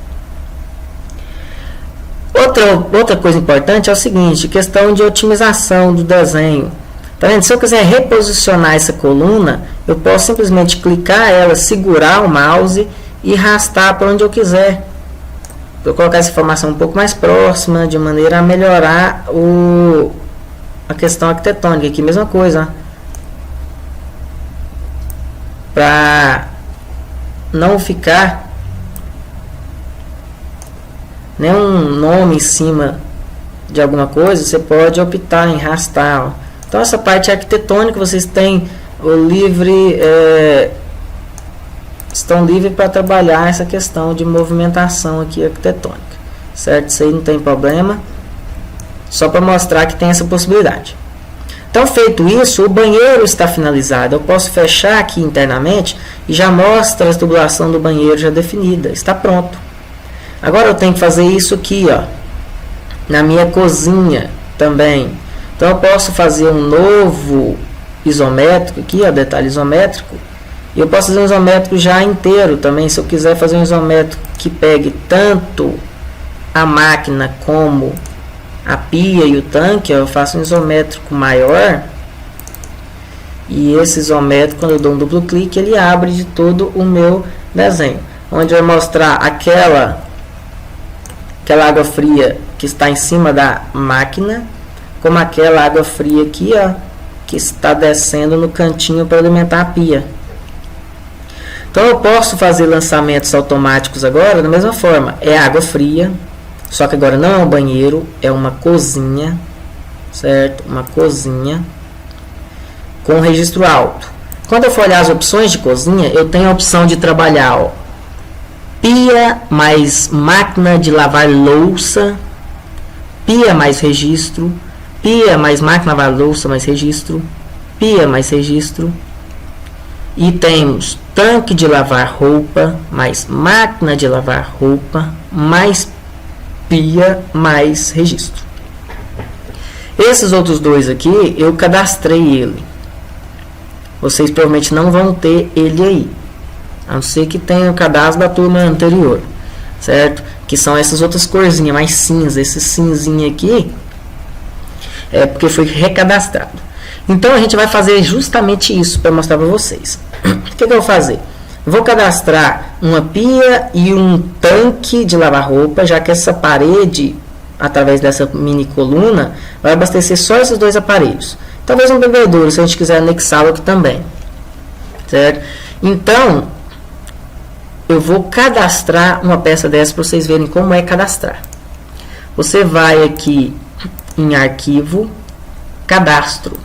Outra coisa importante é o seguinte, questão de otimização do desenho. Tá vendo? Se eu quiser reposicionar essa coluna, eu posso simplesmente clicar ela, segurar o mouse e arrastar para onde eu quiser. Eu colocar essa informação um pouco mais próxima, de maneira a melhorar a questão arquitetônica. Aqui, mesma coisa. Para não ficar nenhum nome em cima de alguma coisa, você pode optar em arrastar. Ó. Então, essa parte arquitetônica, vocês têm o livre... estão livres para trabalhar essa questão de movimentação aqui arquitetônica. certo? Isso aí não tem problema, só para mostrar que tem essa possibilidade. Então, feito isso, o banheiro está finalizado. Eu posso fechar aqui internamente e já mostra a tubulação do banheiro já definida. Está pronto. Agora eu tenho que fazer isso aqui, ó, na minha cozinha também. Então, eu posso fazer um novo isométrico aqui, ó, detalhe isométrico. E eu posso fazer um isométrico já inteiro também. Se eu quiser fazer um isométrico que pegue tanto a máquina como a pia e o tanque, eu faço um isométrico maior, e esse isométrico, quando eu dou um duplo clique, ele abre de todo o meu desenho, onde vai mostrar aquela água fria que está em cima da máquina, como aquela água fria aqui, ó, que está descendo no cantinho para alimentar a pia. Então eu posso fazer lançamentos automáticos agora da mesma forma. É água fria, só que agora não é um banheiro, é uma cozinha, certo? Uma cozinha com registro alto. Quando eu for olhar as opções de cozinha, eu tenho a opção de trabalhar, ó, pia mais máquina de lavar louça, pia mais registro, pia mais máquina de lavar louça mais registro, pia mais registro. E temos tanque de lavar roupa mais máquina de lavar roupa mais pia mais registro. Esses outros dois aqui eu cadastrei ele. Vocês provavelmente não vão ter ele aí, a não ser que tenha o cadastro da turma anterior, certo? Que são essas outras corzinhas mais cinza. Esse cinzinho aqui é porque foi recadastrado. Então a gente vai fazer justamente isso para mostrar para vocês. O que eu vou fazer? Vou cadastrar uma pia e um tanque de lavar roupa, já que essa parede, através dessa mini coluna, vai abastecer só esses dois aparelhos. Talvez um bebedouro, se a gente quiser anexá-lo aqui também, certo? Então, eu vou cadastrar uma peça dessa para vocês verem como é cadastrar. Você vai aqui em arquivo, cadastro.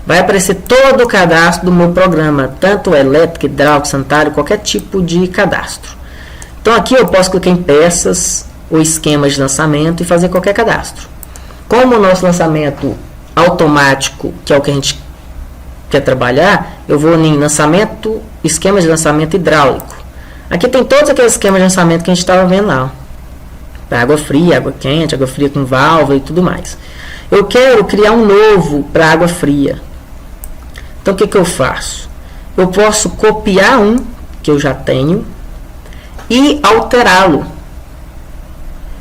Vai aparecer todo o cadastro do meu programa, tanto elétrico, hidráulico, sanitário, qualquer tipo de cadastro. Então aqui eu posso clicar em peças ou esquemas de lançamento e fazer qualquer cadastro. Como o nosso lançamento automático, que é o que a gente quer trabalhar, eu vou em lançamento, esquema de lançamento hidráulico. Aqui tem todos aqueles esquemas de lançamento que a gente estava vendo lá. Água fria, água quente, água fria com válvula e tudo mais. Eu quero criar um novo para água fria. Então, o que eu faço? Eu posso copiar um que eu já tenho e alterá-lo.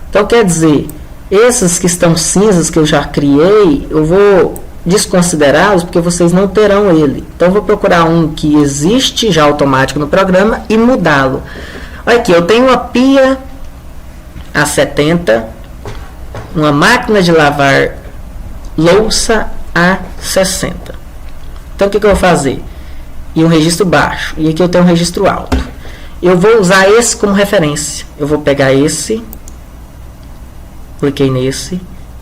Então, quer dizer, esses que estão cinzas que eu já criei, eu vou desconsiderá-los porque vocês não terão ele. Então, eu vou procurar um que existe já automático no programa e mudá-lo. Olha aqui, eu tenho uma pia a 70, uma máquina de lavar louça a 60. Então o que eu vou fazer? E um registro baixo. E aqui eu tenho um registro alto. Eu vou usar esse como referência. Eu vou pegar esse, cliquei nesse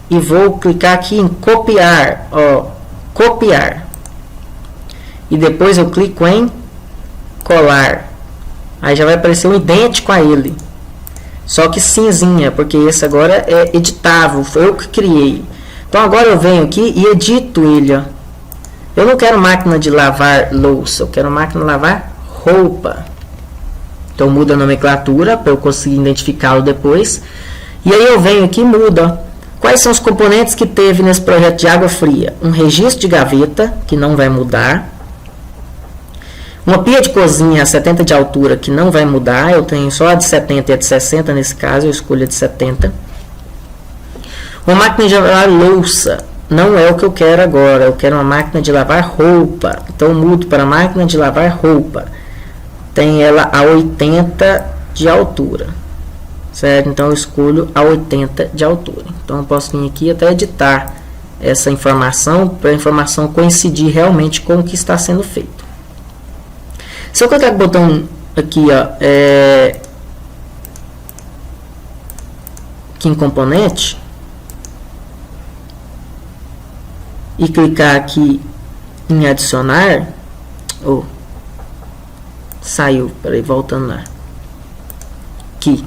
e vou clicar aqui em copiar, ó, copiar. E depois eu clico em colar. Aí já vai aparecer um idêntico a ele, só que cinzinha, porque esse agora é editável, foi eu que criei. Então agora eu venho aqui e edito ele, ó. Eu não quero máquina de lavar louça, eu quero máquina de lavar roupa. Então muda a nomenclatura para eu conseguir identificá-lo depois. E aí eu venho aqui e mudo, ó. Quais são os componentes que teve nesse projeto de água fria? Um registro de gaveta, que não vai mudar. Uma pia de cozinha a 70 de altura, que não vai mudar. Eu tenho só a de 70 e a de 60, nesse caso eu escolho a de 70. Uma máquina de lavar louça. Não é o que eu quero agora. Eu quero uma máquina de lavar roupa. Então eu mudo para a máquina de lavar roupa. Tem ela a 80 de altura. Certo? Então eu escolho a 80 de altura. Então eu posso vir aqui até editar essa informação para a informação coincidir realmente com o que está sendo feito. Se eu clicar no botão aqui, ó, aqui em componente e clicar aqui em adicionar, saiu, peraí, voltando lá, aqui.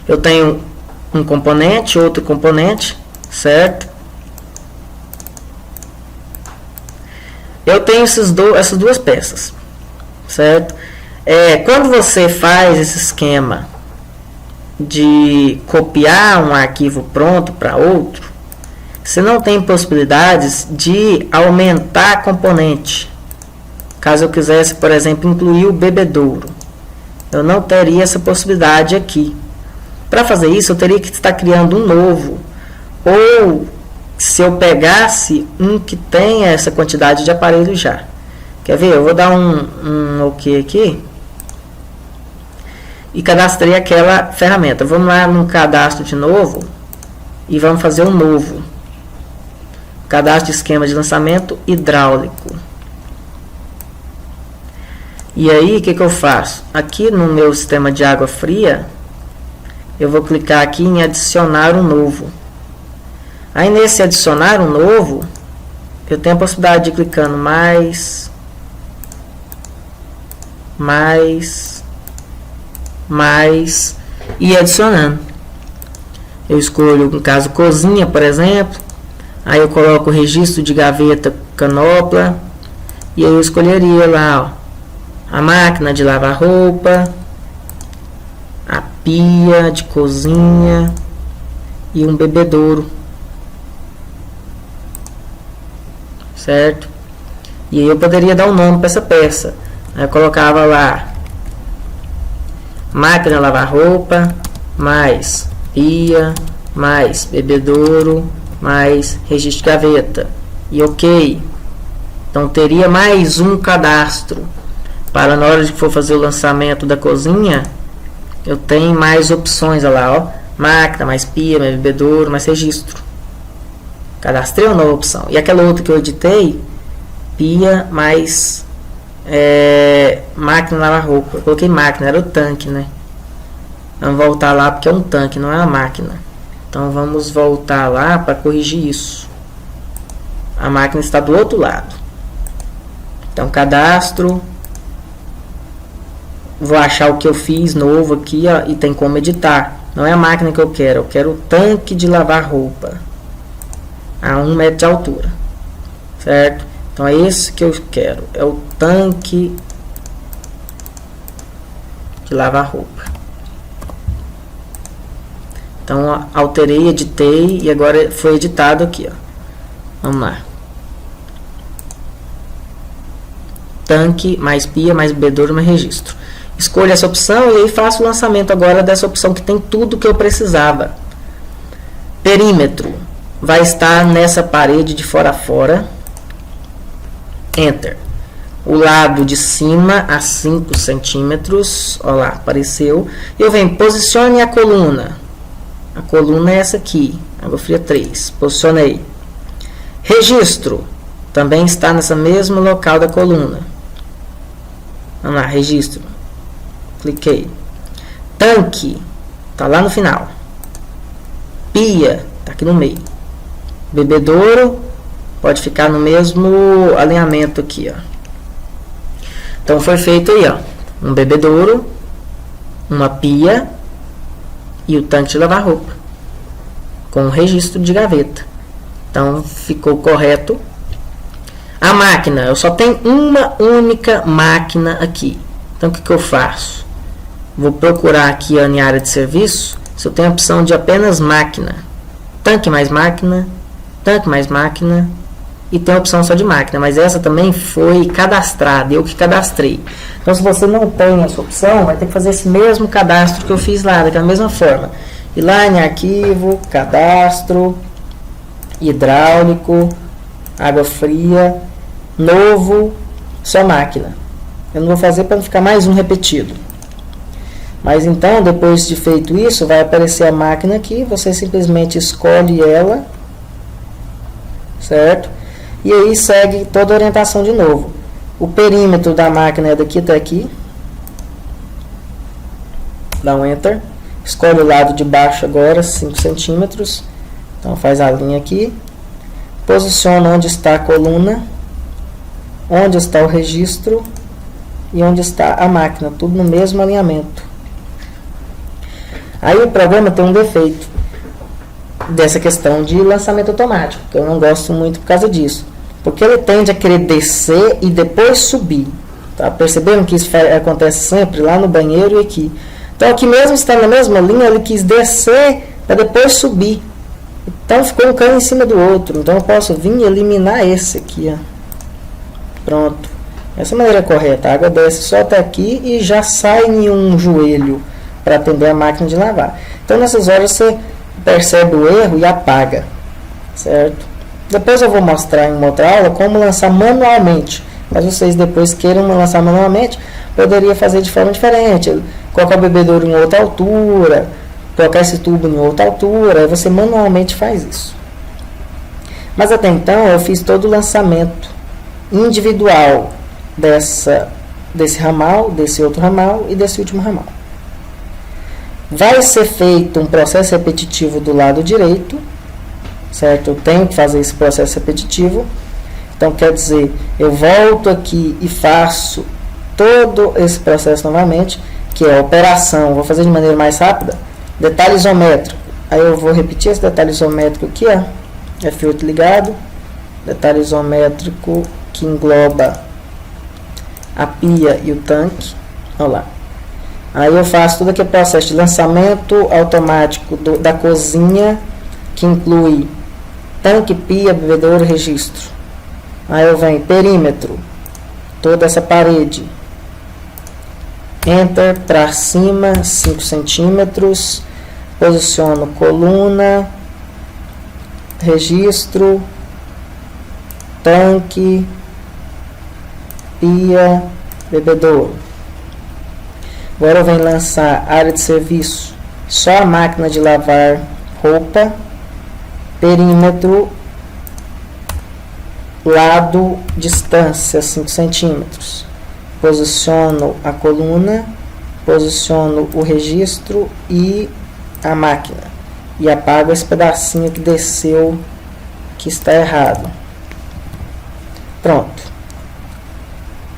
Eu tenho um componente, outro componente, certo? Eu tenho essas duas peças, certo? Quando você faz esse esquema de copiar um arquivo pronto para outro, você não tem possibilidades de aumentar componente. Caso eu quisesse, por exemplo, incluir o bebedouro, eu não teria essa possibilidade aqui. Para fazer isso, eu teria que estar criando um novo. Ou, se eu pegasse um que tenha essa quantidade de aparelho já. Quer ver? Eu vou dar um OK aqui. E cadastrei aquela ferramenta. Vamos lá no cadastro de novo. E vamos fazer um novo. Cadastro de esquema de lançamento hidráulico. E aí, o que eu faço? Aqui no meu sistema de água fria, eu vou clicar aqui em adicionar um novo. Aí nesse adicionar um novo, eu tenho a possibilidade de clicando mais, e adicionando. Eu escolho, no caso, cozinha, por exemplo. Aí eu coloco o registro de gaveta canopla. E aí eu escolheria lá, ó, a máquina de lavar roupa, a pia de cozinha e um bebedouro, certo? E aí eu poderia dar um nome para essa peça. Aí eu colocava lá máquina de lavar roupa, mais pia, mais bebedouro, mais registro de gaveta e OK. Então teria mais um cadastro para na hora de for fazer o lançamento da cozinha, eu tenho mais opções. Olha lá, ó, máquina, mais pia, mais bebedouro, mais registro. Cadastrei uma nova opção. E aquela outra que eu editei, pia mais máquina lavar roupa. Eu coloquei máquina, era o tanque, né? Vamos voltar lá porque é um tanque, não é uma máquina. Então vamos voltar lá para corrigir isso. A máquina está do outro lado. Então cadastro. Vou achar o que eu fiz novo aqui, ó, e tem como editar. Não é a máquina que eu quero o tanque de lavar roupa a 1 metro de altura, certo? Então é esse que eu quero, é o tanque de lavar roupa. Então alterei, editei e agora foi editado aqui, ó. Vamos lá. Tanque, mais pia, mais bebedouro, mais registro. Escolho essa opção e aí faço o lançamento agora dessa opção que tem tudo que eu precisava. Perímetro vai estar nessa parede de fora a fora. Enter. O lado de cima a 5 centímetros. Olha lá, apareceu. E eu venho, posicione a coluna. A coluna é essa aqui. Água fria 3. Posicionei. Registro. Também está nessa mesmo local da coluna. Vamos lá, registro. Cliquei. Tanque. Está lá no final. Pia. Está aqui no meio. Bebedouro. Pode ficar no mesmo alinhamento aqui, ó. Então foi feito aí, ó. Um bebedouro. Uma pia. E o tanque de lavar roupa. Com o registro de gaveta. Então ficou correto. A máquina. Eu só tenho uma única máquina aqui. Então o que eu faço? Vou procurar aqui ó, em área de serviço, se eu tenho a opção de apenas máquina, tanque mais máquina, e tem a opção só de máquina, mas essa também foi cadastrada, eu que cadastrei. Então se você não tem essa opção, vai ter que fazer esse mesmo cadastro que eu fiz lá, daquela mesma forma. Ir lá em arquivo, cadastro, hidráulico, água fria, novo, só máquina. Eu não vou fazer para não ficar mais um repetido. Mas então, depois de feito isso, vai aparecer a máquina aqui, você simplesmente escolhe ela, certo? E aí segue toda a orientação de novo. O perímetro da máquina é daqui até aqui. Dá um Enter. Escolhe o lado de baixo agora, 5 centímetros. Então faz a linha aqui. Posiciona onde está a coluna, onde está o registro e onde está a máquina, tudo no mesmo alinhamento. Aí o programa tem um defeito dessa questão de lançamento automático, que eu não gosto muito por causa disso, porque ele tende a querer descer e depois subir. Tá? Perceberam que isso acontece sempre lá no banheiro e aqui. Então aqui mesmo está na mesma linha, ele quis descer para depois subir. Então ficou um cano em cima do outro. Então eu posso vir e eliminar esse aqui, ó. Pronto. Essa é a maneira correta. A água desce só até aqui e já sai em um joelho para atender a máquina de lavar. Então nessas horas você percebe o erro e apaga, certo? Depois eu vou mostrar em uma outra aula como lançar manualmente. Mas vocês depois queiram lançar manualmente, poderia fazer de forma diferente. Colocar o bebedouro em outra altura, colocar esse tubo em outra altura, aí você manualmente faz isso. Mas até então eu fiz todo o lançamento individual desse ramal, desse outro ramal e desse último ramal. Vai ser feito um processo repetitivo do lado direito, certo? Eu tenho que fazer esse processo repetitivo. Então, quer dizer, eu volto aqui e faço todo esse processo novamente, que é a operação. Vou fazer de maneira mais rápida. Detalhe isométrico. Aí eu vou repetir esse detalhe isométrico aqui, ó. F8 ligado. Detalhe isométrico que engloba a pia e o tanque. Olha lá. Aí eu faço todo aquele processo de lançamento automático da cozinha, que inclui tanque, pia, bebedouro, registro. Aí eu venho perímetro, toda essa parede. Enter para cima, 5 centímetros. Posiciono coluna, registro, tanque, pia, bebedouro. Agora eu venho lançar área de serviço, só a máquina de lavar roupa, perímetro, lado, distância 5 centímetros. Posiciono a coluna, posiciono o registro e a máquina. E apago esse pedacinho que desceu, que está errado. Pronto.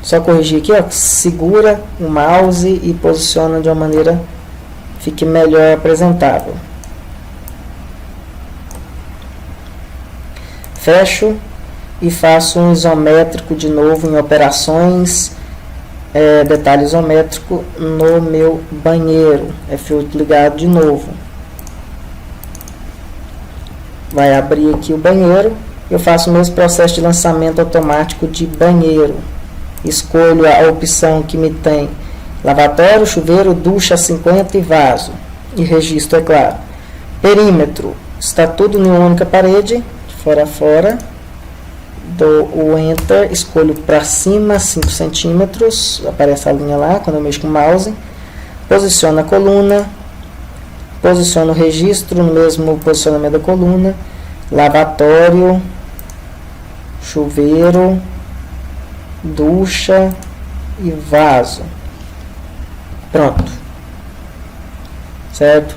Só corrigir aqui, ó, segura o mouse e posiciona de uma maneira que fique melhor apresentável. Fecho e faço um isométrico de novo em operações, detalhe isométrico no meu banheiro. F8 ligado de novo. Vai abrir aqui o banheiro. Eu faço o mesmo processo de lançamento automático de banheiro. Escolho a opção que me tem lavatório, chuveiro, ducha 50 e vaso. E registro, é claro. Perímetro. Está tudo em uma única parede, de fora a fora. Dou o Enter, escolho para cima 5 centímetros. Aparece a linha lá quando eu mexo com o mouse. Posiciono a coluna. Posiciono o registro no mesmo posicionamento da coluna. Lavatório, chuveiro, ducha e vaso. Pronto. Certo?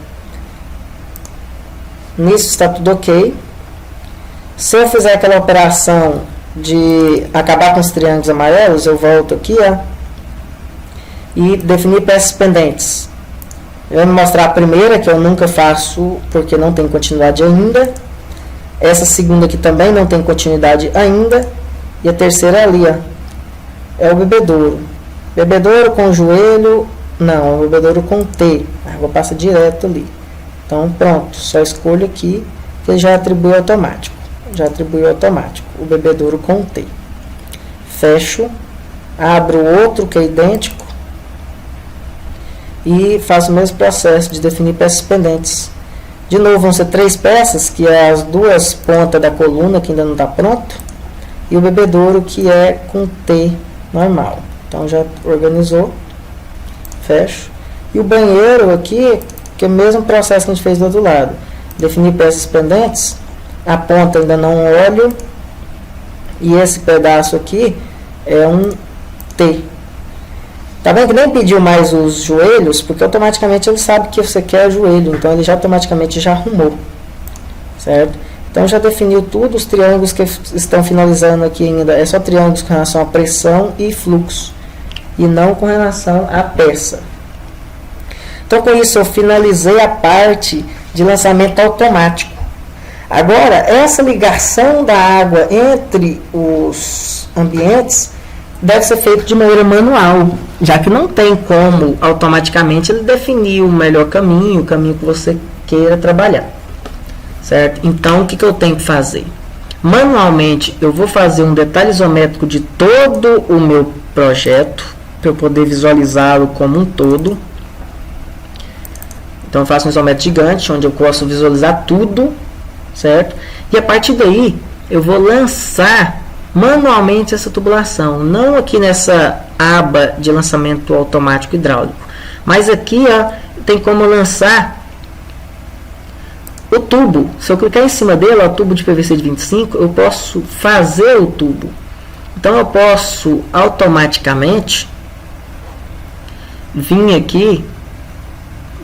Nisso está tudo ok. Se eu fizer aquela operação de acabar com os triângulos amarelos, eu volto aqui, ó, e definir peças pendentes. Eu vou mostrar a primeira, que eu nunca faço porque não tem continuidade ainda. Essa segunda aqui também não tem continuidade ainda. E a terceira ali, ó, é o bebedouro. Bebedouro com joelho, não, é o bebedouro com T. A água passa direto ali. Então pronto, só escolho aqui que já atribui automático. Já atribuiu automático, o bebedouro com T. Fecho, abro outro que é idêntico e faço o mesmo processo de definir peças pendentes. De novo vão ser 3 peças, que é as 2 pontas da coluna que ainda não está pronto, e o bebedouro que é com T normal. Então já organizou, fecho. E o banheiro aqui, que é o mesmo processo que a gente fez do outro lado. Definir peças pendentes. A ponta ainda não olho. E esse pedaço aqui é um T. Tá vendo que nem pediu mais os joelhos, porque automaticamente ele sabe que você quer joelho. Então ele já automaticamente já arrumou. Certo? Então já definiu tudo. Os triângulos que estão finalizando aqui ainda é só triângulos com relação à pressão e fluxo. E não com relação à peça. Então, com isso, eu finalizei a parte de lançamento automático. Agora, essa ligação da água entre os ambientes deve ser feita de maneira manual, já que não tem como automaticamente ele definir o melhor caminho, o caminho que você queira trabalhar, certo? Então, o que eu tenho que fazer? Manualmente, eu vou fazer um detalhe isométrico de todo o meu projeto, para eu poder visualizá-lo como um todo. Então, eu faço um isométrico gigante, onde eu posso visualizar tudo, certo? E a partir daí, eu vou lançar manualmente essa tubulação, não aqui nessa aba de lançamento automático hidráulico, mas aqui ó, tem como lançar o tubo. Se eu clicar em cima dele, ó, o tubo de PVC de 25, eu posso fazer o tubo. Então eu posso automaticamente vir aqui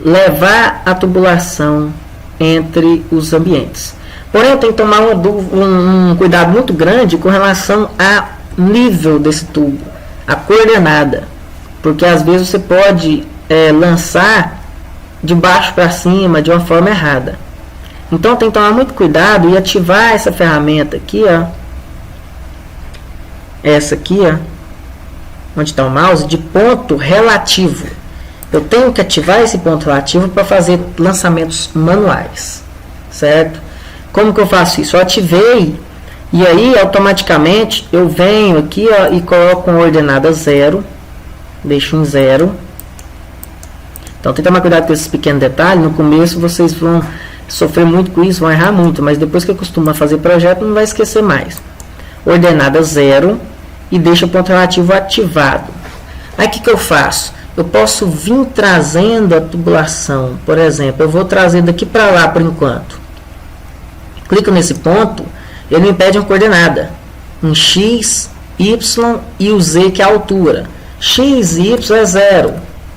levar a tubulação entre os ambientes. Porém, eu tenho que tomar um cuidado muito grande com relação ao nível desse tubo, a coordenada, porque às vezes você pode lançar de baixo para cima de uma forma errada. Então, tem que tomar muito cuidado e ativar essa ferramenta aqui, ó, essa aqui, ó, onde está o mouse, de ponto relativo. Eu tenho que ativar esse ponto relativo para fazer lançamentos manuais, certo? Como que eu faço isso? Eu ativei e aí automaticamente eu venho aqui ó, e coloco uma ordenada 0, deixo em 0. Então tem que tomar cuidado com esses pequenos detalhes. No começo vocês vão sofrer muito com isso, vão errar muito, mas depois que acostuma a fazer projeto não vai esquecer mais. Ordenada 0 e deixo o ponto relativo ativado. Aí o que eu faço? Eu posso vir trazendo a tubulação, por exemplo, eu vou trazer daqui para lá por enquanto. Clico nesse ponto, ele me pede uma coordenada, um x, y e o z, que é a altura. X e y é 0,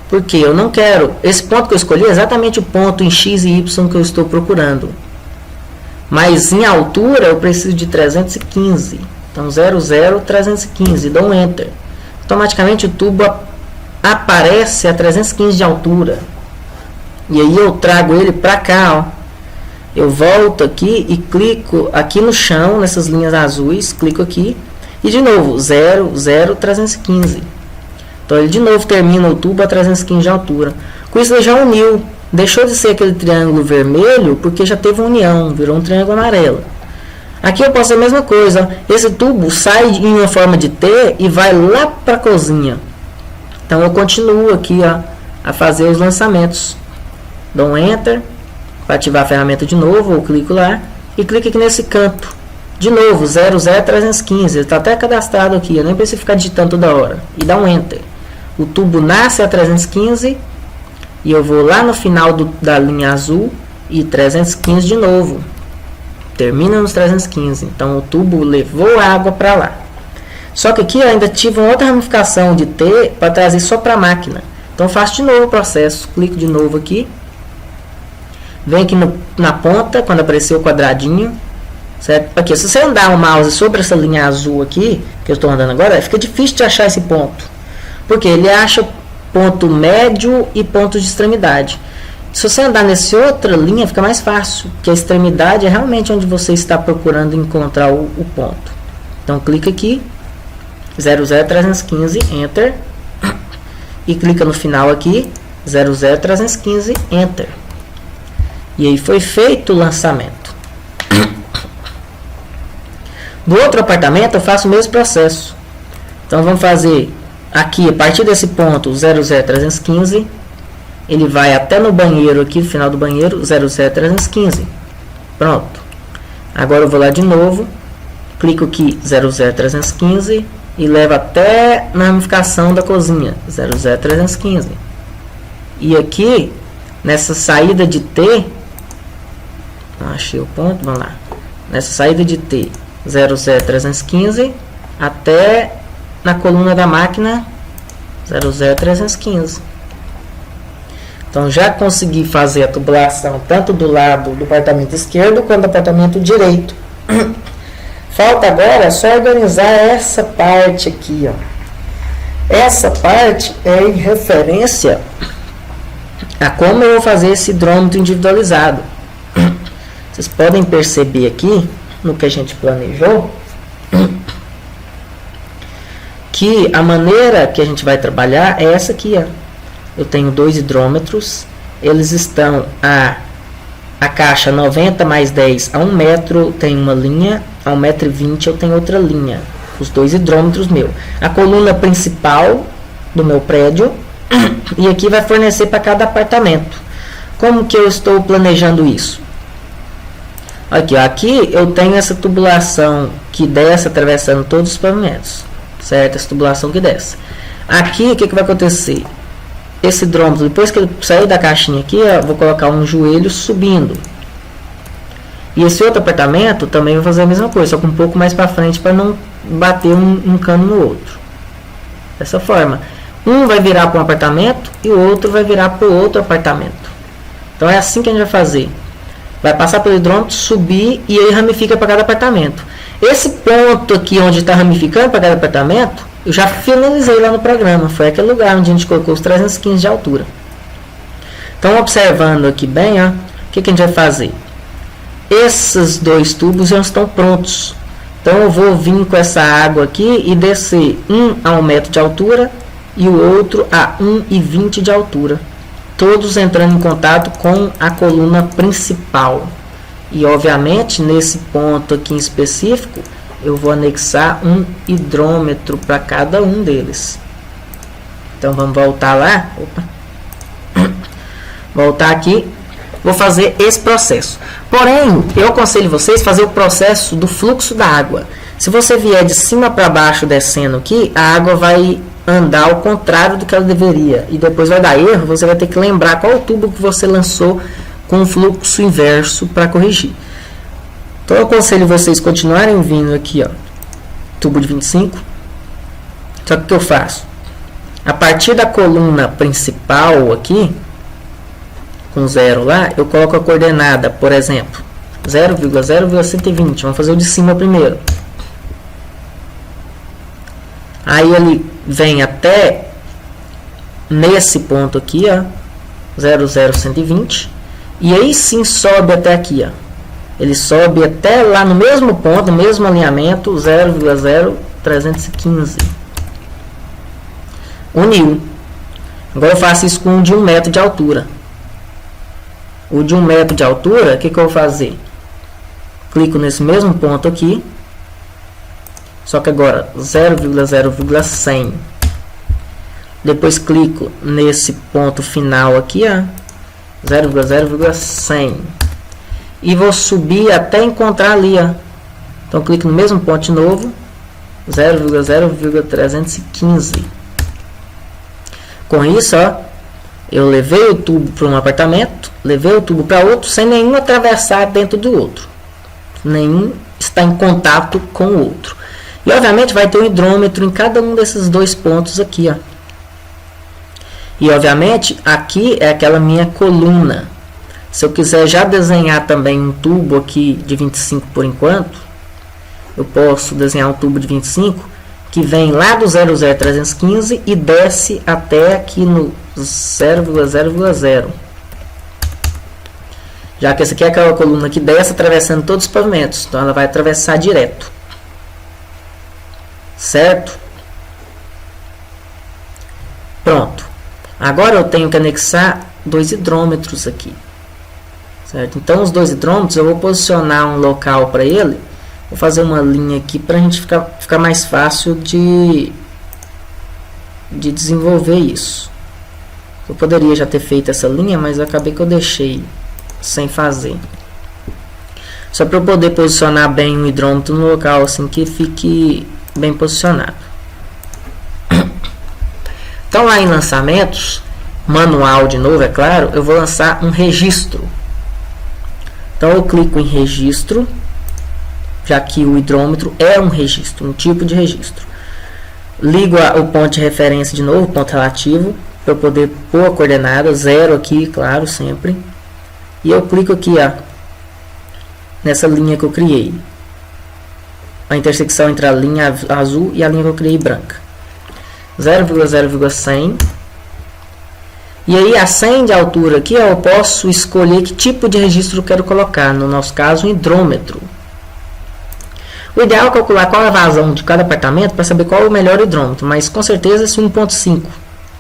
porque eu não quero, esse ponto que eu escolhi é exatamente o ponto em x e y que eu estou procurando. Mas em altura eu preciso de 315, então 0, 0, 315, dou um Enter. Automaticamente o tubo aparece a 315 de altura. E aí eu trago ele para cá, ó. Eu volto aqui e clico aqui no chão, nessas linhas azuis, clico aqui e de novo 0, 0, 315. Então ele de novo termina o tubo a 315 de altura. Com isso ele já uniu, deixou de ser aquele triângulo vermelho porque já teve união, virou um triângulo amarelo. Aqui eu posso fazer a mesma coisa, esse tubo sai em uma forma de T e vai lá para a cozinha. Então eu continuo aqui ó, a fazer os lançamentos. Dou um Enter. Para ativar a ferramenta de novo, eu clico lá e clico aqui nesse canto. De novo, 00315. Ele está até cadastrado aqui, eu nem preciso ficar digitando toda hora. E dá um Enter. O tubo nasce a 315 e eu vou lá no final da linha azul e 315 de novo. Termina nos 315. Então o tubo levou a água para lá. Só que aqui eu ainda tive uma outra ramificação de T para trazer só para a máquina. Então faço de novo o processo. Clico de novo aqui. Vem aqui na ponta, quando aparecer o quadradinho, certo? Aqui, se você andar o mouse sobre essa linha azul aqui, que eu estou andando agora, fica difícil de achar esse ponto. Porque ele acha ponto médio e ponto de extremidade. Se você andar nessa outra linha, fica mais fácil, porque a extremidade é realmente onde você está procurando encontrar o ponto. Então, clica aqui, 00315, Enter, e clica no final aqui, 00315, Enter. E aí foi feito o lançamento. Do outro apartamento eu faço o mesmo processo. Então vamos fazer aqui, a partir desse ponto 00315, ele vai até no banheiro aqui, no final do banheiro, 00315. Pronto. Agora eu vou lá de novo, clico aqui 00315 e levo até na ramificação da cozinha, 00315. E aqui, nessa saída de T, achei o ponto, vamos lá. Nessa saída de T, 00315 até na coluna da máquina 00315. Então já consegui fazer a tubulação tanto do lado do apartamento esquerdo quanto do apartamento direito. Falta agora só organizar essa parte aqui, ó. Essa parte é em referência a como eu vou fazer esse hidrômetro individualizado. Vocês podem perceber aqui, no que a gente planejou, que a maneira que a gente vai trabalhar é essa aqui, ó. Eu tenho 2 hidrômetros, eles estão a caixa 90 mais 10 a 1 metro tem uma linha, a 1,20 m eu tenho outra linha, os 2 hidrômetros meu. A coluna principal do meu prédio, e aqui vai fornecer para cada apartamento. Como que eu estou planejando isso? Aqui, ó, aqui eu tenho essa tubulação que desce atravessando todos os pavimentos, certo? Essa tubulação que desce. Aqui, o que vai acontecer? Esse hidrômetro, depois que ele sair da caixinha aqui, eu vou colocar um joelho subindo. E esse outro apartamento também vai fazer a mesma coisa, só que um pouco mais para frente para não bater um cano no outro. Dessa forma. Um vai virar para um apartamento e o outro vai virar para o outro apartamento. Então é assim que a gente vai fazer. Vai passar pelo hidrômetro, subir e aí ramifica para cada apartamento. Esse ponto aqui onde está ramificando para cada apartamento, eu já finalizei lá no programa. Foi aquele lugar onde a gente colocou os 315 de altura. Então, observando aqui bem, ó, o que a gente vai fazer? Esses 2 tubos já estão prontos. Então, eu vou vir com essa água aqui e descer um a 1 metro de altura e o outro a 1,20 m de altura. Todos entrando em contato com a coluna principal. E, obviamente, nesse ponto aqui em específico, eu vou anexar um hidrômetro para cada um deles. Então, vamos voltar lá. Opa. Voltar aqui. Vou fazer esse processo. Porém, eu aconselho vocês a fazer o processo do fluxo da água. Se você vier de cima para baixo descendo aqui, a água vai andar ao contrário do que ela deveria. E depois vai dar erro, você vai ter que lembrar qual o tubo que você lançou com o fluxo inverso para corrigir. Então eu aconselho vocês continuarem vindo aqui, ó, tubo de 25. Só que o que eu faço? A partir da coluna principal aqui, com 0 lá, eu coloco a coordenada, por exemplo, 0,0,120. Vamos fazer o de cima primeiro. Aí ele vem até nesse ponto aqui, ó, 0,0120. E aí sim sobe até aqui, ó. Ele sobe até lá no mesmo ponto, no mesmo alinhamento, 0,0315. Uniu. Agora eu faço isso com um de 1 metro de altura. O de 1 metro de altura, o que eu vou fazer? Clico nesse mesmo ponto aqui. Só que agora 0,0,100. Depois clico nesse ponto final aqui, ó, 0,0,100. E vou subir até encontrar ali, ó. Então clico no mesmo ponto de novo, 0,0,315. Com isso, ó, eu levei o tubo para um apartamento, levei o tubo para outro, sem nenhum atravessar dentro do outro. Nenhum está em contato com o outro. E obviamente vai ter um hidrômetro em cada um desses 2 pontos aqui, ó. E obviamente aqui é aquela minha coluna. Se eu quiser já desenhar também um tubo aqui de 25 por enquanto, eu posso desenhar um tubo de 25 que vem lá do 0,0315 e desce até aqui no 0,0,0. Já que essa aqui é aquela coluna que desce atravessando todos os pavimentos. Então ela vai atravessar direto. Certo? Pronto. Agora eu tenho que anexar 2 hidrômetros aqui. Certo? Então os 2 hidrômetros eu vou posicionar um local para ele. Vou fazer uma linha aqui para a gente ficar mais fácil de desenvolver isso. Eu poderia já ter feito essa linha, mas eu acabei que eu deixei sem fazer. Só para eu poder posicionar bem o hidrômetro no local assim que fique bem posicionado. Então lá em lançamentos, manual de novo, é claro, eu vou lançar um registro. Então eu clico em registro, já que o hidrômetro é um registro, um tipo de registro. Ligo o ponto de referência de novo, ponto relativo, para eu poder pôr a coordenada, 0 aqui, claro, sempre. E eu clico aqui, ó, nessa linha que eu criei. A intersecção entre a linha azul e a linha que eu criei branca. 0,0,100. E aí a senha de altura aqui, eu posso escolher que tipo de registro eu quero colocar. No nosso caso, um hidrômetro. O ideal é calcular qual é a vazão de cada apartamento para saber qual é o melhor hidrômetro. Mas com certeza esse 1.5.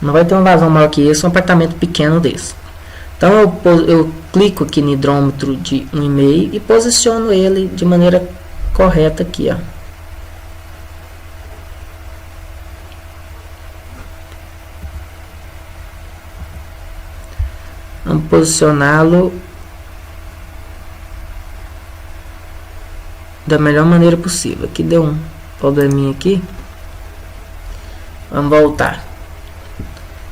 Não vai ter uma vazão maior que esse, um apartamento pequeno desse. Então eu clico aqui no hidrômetro de 1,5 e posiciono ele de maneira correta aqui, ó. Vamos posicioná-lo da melhor maneira possível. Aqui deu um probleminha aqui. Vamos voltar.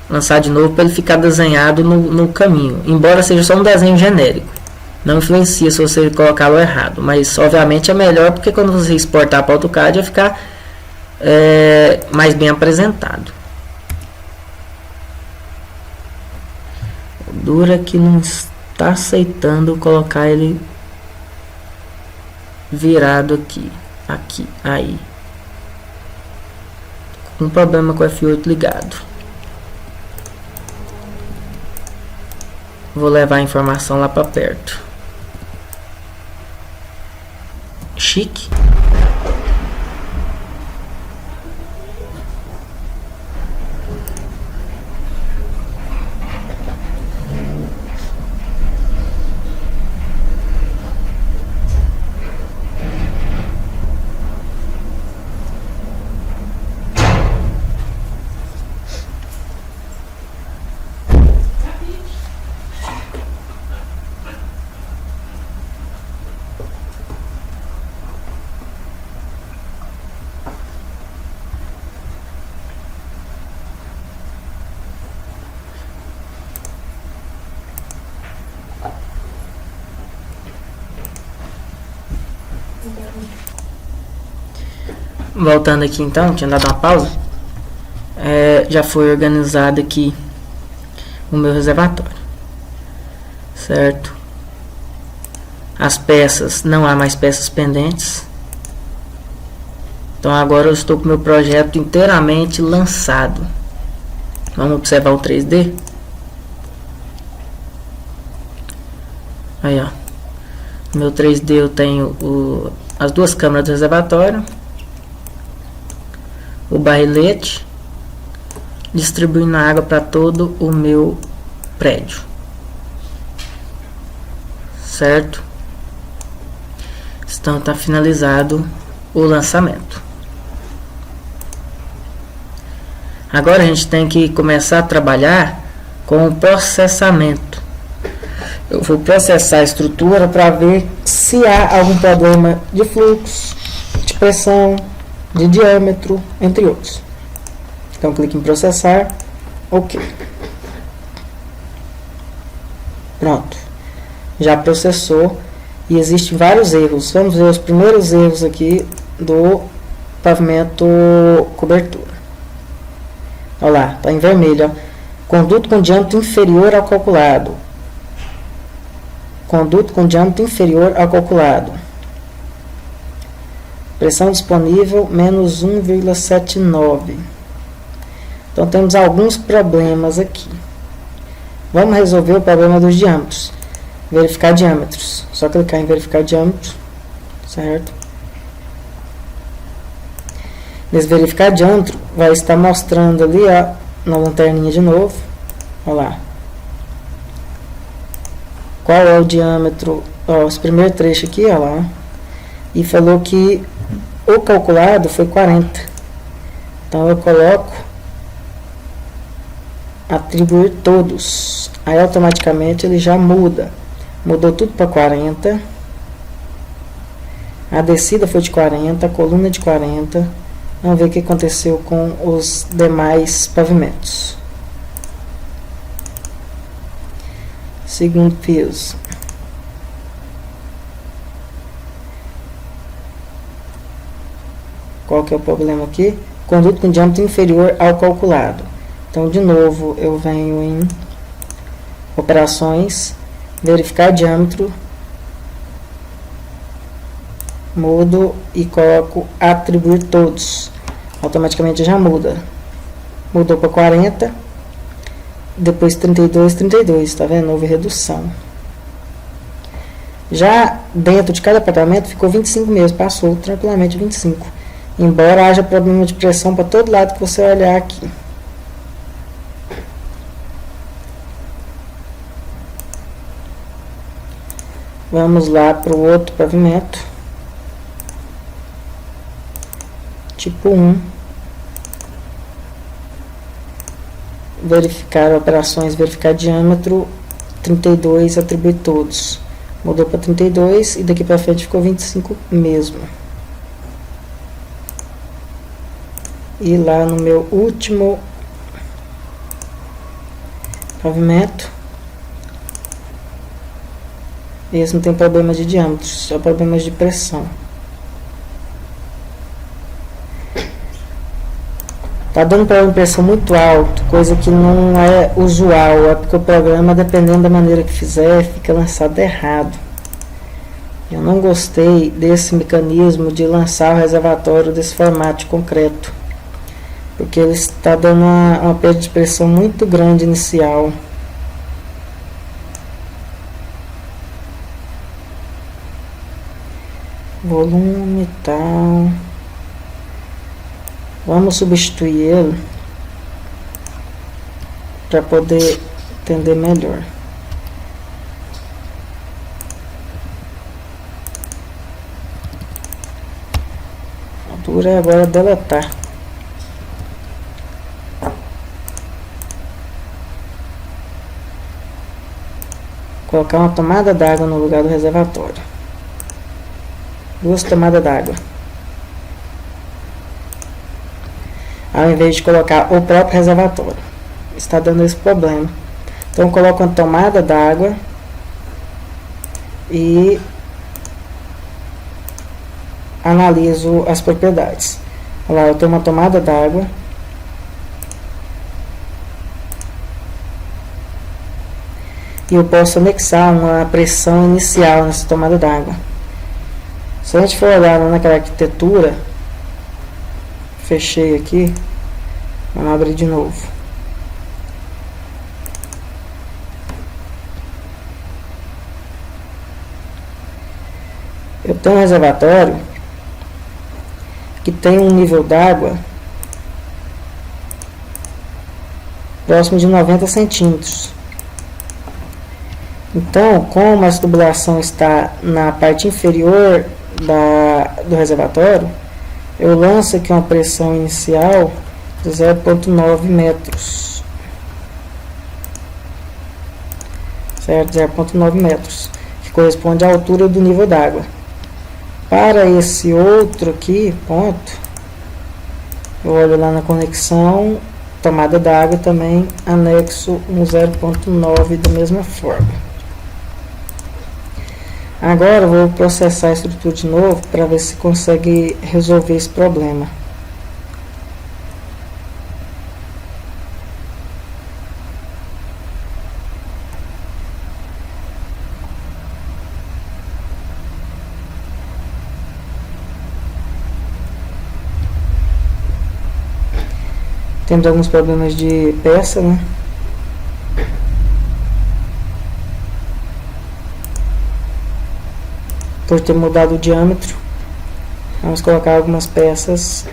Lançar de novo para ele ficar desenhado no caminho. Embora seja só um desenho genérico. Não influencia se você colocá-lo errado. Mas obviamente é melhor porque quando você exportar para o AutoCAD vai ficar mais bem apresentado. Dura que não está aceitando colocar ele virado aqui, aí. Com problema com o F8 ligado. Vou levar a informação lá para perto. Chique. Voltando aqui então, tinha dado uma pausa. Já foi organizado aqui o meu reservatório, certo? As peças, não há mais peças pendentes. Então agora eu estou com o meu projeto inteiramente lançado. Vamos observar o 3D. Aí, ó. No meu 3D eu tenho as duas câmeras do reservatório, o barrilete, distribuindo a água para todo o meu prédio, certo? Então está finalizado o lançamento. Agora a gente tem que começar a trabalhar com o processamento. Eu vou processar a estrutura para ver se há algum problema de fluxo, de pressão, de diâmetro, entre outros. Então clique em processar, ok. Pronto, já processou e existem vários erros. Vamos ver os primeiros erros aqui do pavimento cobertura. Olha lá, está em vermelho, ó. Conduto com diâmetro inferior ao calculado. Conduto com diâmetro inferior ao calculado. Pressão disponível, menos 1,79. Então, temos alguns problemas aqui. Vamos resolver o problema dos diâmetros. Verificar diâmetros. Só clicar em verificar diâmetros. Certo? Nesse verificar diâmetro, vai estar mostrando ali, ó, na lanterninha de novo. Olha lá. Qual é o diâmetro? Ó, esse primeiro trecho aqui, ó lá. E falou que o calculado foi 40. Então eu coloco atribuir todos. Aí automaticamente ele já muda. Mudou tudo para 40. A descida foi de 40, a coluna de 40. Vamos ver o que aconteceu com os demais pavimentos. Segundo piso. Qual que é o problema aqui? Conduto com diâmetro inferior ao calculado. Então, de novo, eu venho em operações, verificar diâmetro, mudo e coloco atribuir todos. Automaticamente já muda. Mudou para 40. depois 32, 32, tá vendo? Houve redução. Já dentro de cada apartamento ficou 25 mesmo, passou tranquilamente 25. Embora haja problema de pressão para todo lado que você olhar aqui. Vamos lá para o outro pavimento. Tipo 1. Verificar operações, verificar diâmetro, 32, atribuir todos. Mudou para 32 e daqui para frente ficou 25 mesmo. E lá no meu último pavimento, esse não tem problema de diâmetro, só problemas de pressão. Tá dando problema de pressão muito alto, coisa que não é usual, é porque o programa, dependendo da maneira que fizer, fica lançado errado. Eu não gostei desse mecanismo de lançar o reservatório desse formato concreto, porque ele está dando uma perda de pressão muito grande inicial. Volume e tal. Vamos substituir ele para poder entender melhor. Altura agora deletar. Colocar uma tomada d'água no lugar do reservatório. 2 tomadas d'água. Ao invés de colocar o próprio reservatório. Está dando esse problema. Então eu coloco uma tomada d'água e analiso as propriedades. Olha lá, eu tenho uma tomada d'água. E eu posso anexar uma pressão inicial nessa tomada d'água. Se a gente for olhar naquela arquitetura, fechei aqui, vamos abrir de novo. Eu tenho um reservatório que tem um nível d'água próximo de 90 centímetros. Então, como essa tubulação está na parte inferior do reservatório, eu lanço aqui uma pressão inicial de 0,9 metros. Certo? 0,9 metros, que corresponde à altura do nível d'água. Para esse outro aqui, ponto, eu olho lá na conexão, tomada d'água também, anexo um 0,9 da mesma forma. Agora eu vou processar a estrutura de novo para ver se consegue resolver esse problema. Temos alguns problemas de peça, né? Por ter mudado o diâmetro, vamos colocar algumas peças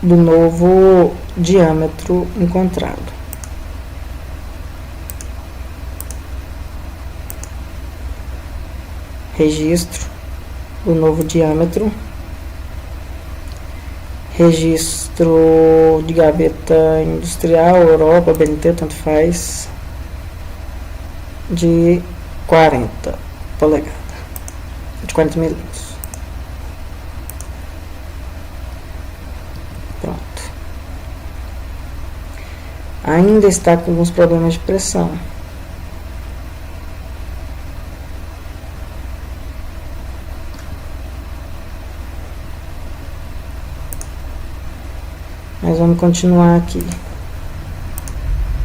do novo diâmetro encontrado. Registro do novo diâmetro. Registro de gaveta industrial, Europa, BNT, tanto faz. De 40 polegadas, de 40 milímetros. Pronto. Ainda está com alguns problemas de pressão. Mas vamos continuar aqui,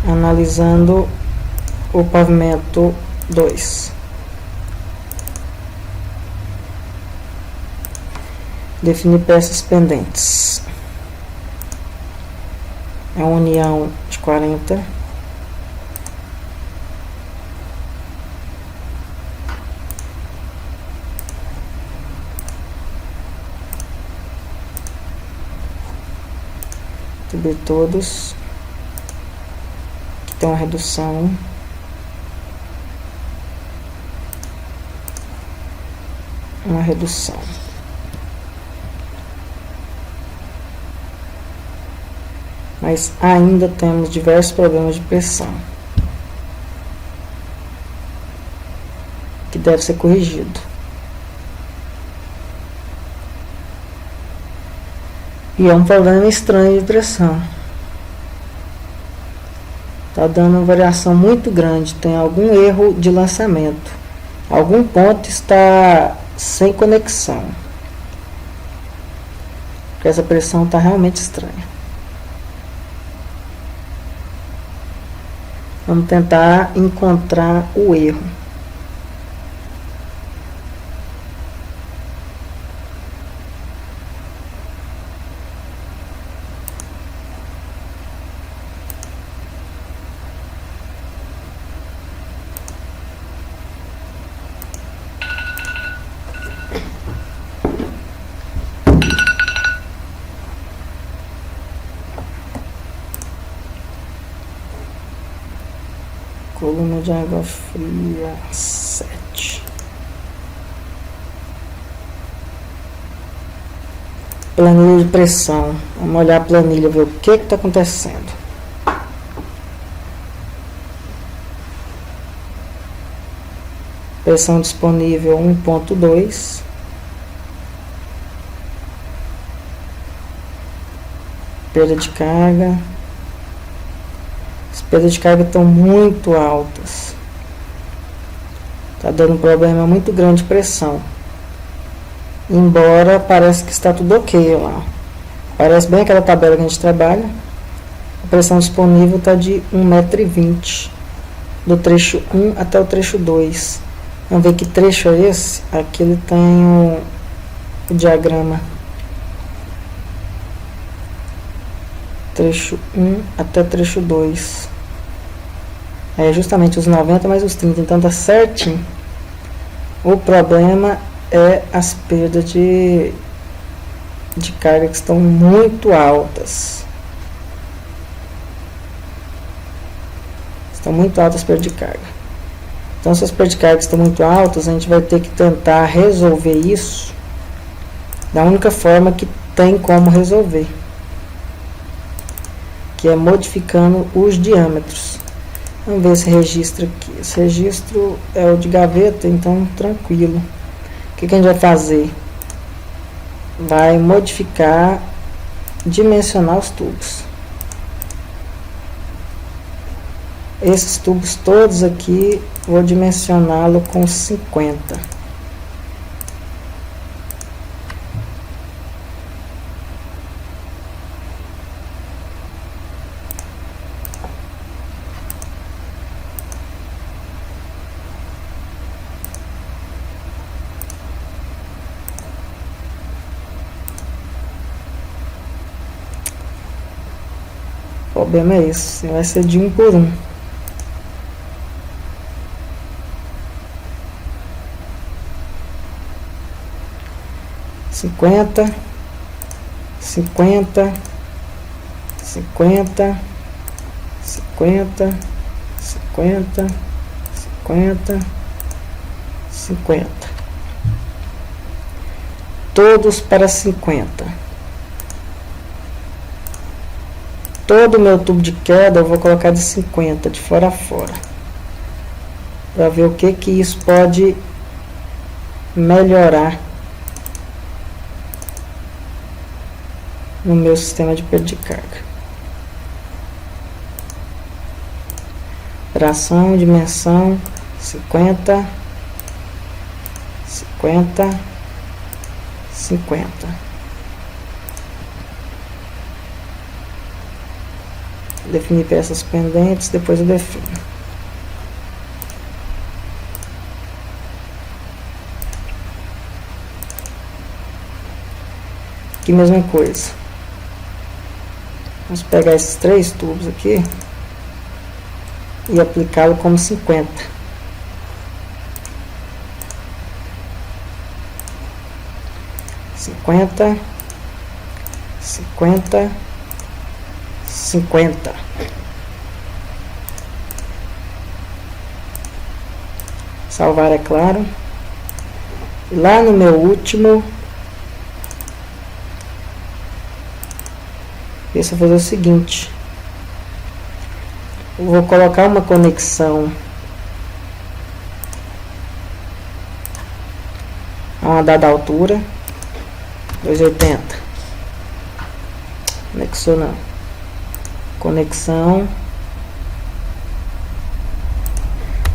analisando o pavimento 2. Definir peças pendentes. é uma união de 40. Subir todos. Aqui tem uma redução. Uma redução. Mas ainda temos diversos problemas de pressão que deve ser corrigido. E é um problema estranho de pressão. Está dando uma variação muito grande. Tem algum erro de lançamento. Algum ponto está sem conexão. Porque essa pressão está realmente estranha. Vamos tentar encontrar o erro. Coluna de água fria 7. Planilha de pressão. Vamos olhar a planilha, ver o que está acontecendo. Pressão disponível 1.2. Perda de carga. As perdas de carga estão muito altas. Está dando um problema muito grande de pressão. Embora parece que está tudo ok lá. Parece bem aquela tabela que a gente trabalha. A pressão disponível está de 1,20 m. Do trecho 1 até o trecho 2. Vamos ver que trecho é esse? Aqui ele tem o diagrama. Trecho 1 até trecho 2. É justamente os 90 mais os 30. Então tá certinho. O problema é as perdas de carga que estão muito altas. Estão muito altas as perdas de carga. Então, se as perdas de carga estão muito altas, a gente vai ter que tentar resolver isso da única forma que tem como resolver, que é modificando os diâmetros. Vamos ver esse registro aqui. Esse registro é o de gaveta, então tranquilo. O que a gente vai fazer? Vai modificar, dimensionar os tubos. Esses tubos todos aqui, vou dimensioná-lo com 50. O problema é esse, vai ser de 1 por 1. Cinquenta, 50, 50, 50, 50, 50, 50. Todos para 50. Todo o meu tubo de queda eu vou colocar de 50, de fora a fora. Para ver o que isso pode melhorar no meu sistema de perda de carga. Fração, dimensão, 50, 50, 50. Definir peças pendentes, depois eu defino. Aqui mesma coisa. Vamos pegar esses 3 tubos aqui e aplicá-lo como 50. Cinquenta, 50. Salvar, é claro. E lá no meu último, eu vou fazer o seguinte. Eu vou colocar uma conexão a uma dada altura, 280. Conexão não. Conexão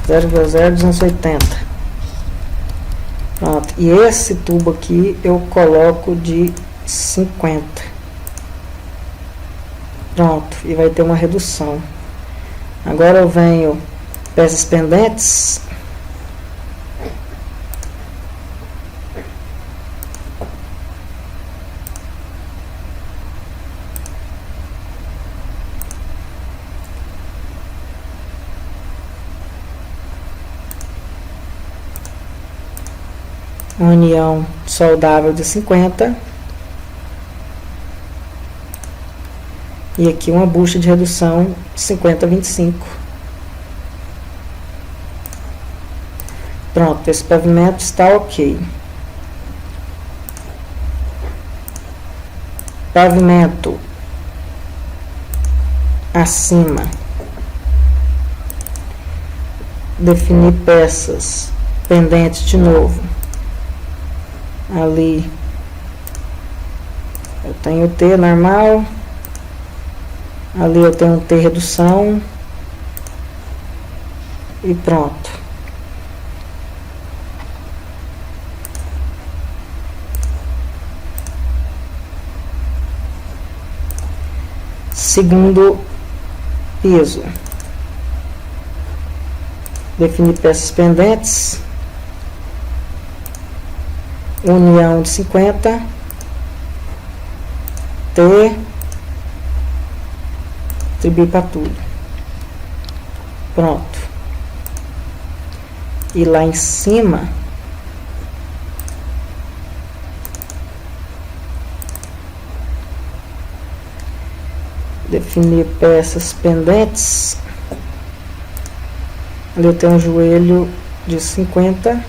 0,0280. Pronto. E esse tubo aqui eu coloco de 50. Pronto. E vai ter uma redução. Agora eu venho peças pendentes. União soldável de 50. E aqui uma bucha de redução 50-25. Pronto, esse pavimento está ok. Pavimento acima. Definir peças pendentes de novo. Ali eu tenho T normal. Ali eu tenho T redução. E pronto. Segundo piso. Definir peças pendentes. União de 50. T. Distribuir para tudo. Pronto. E lá em cima definir peças pendentes. Ali eu tenho um joelho de 50,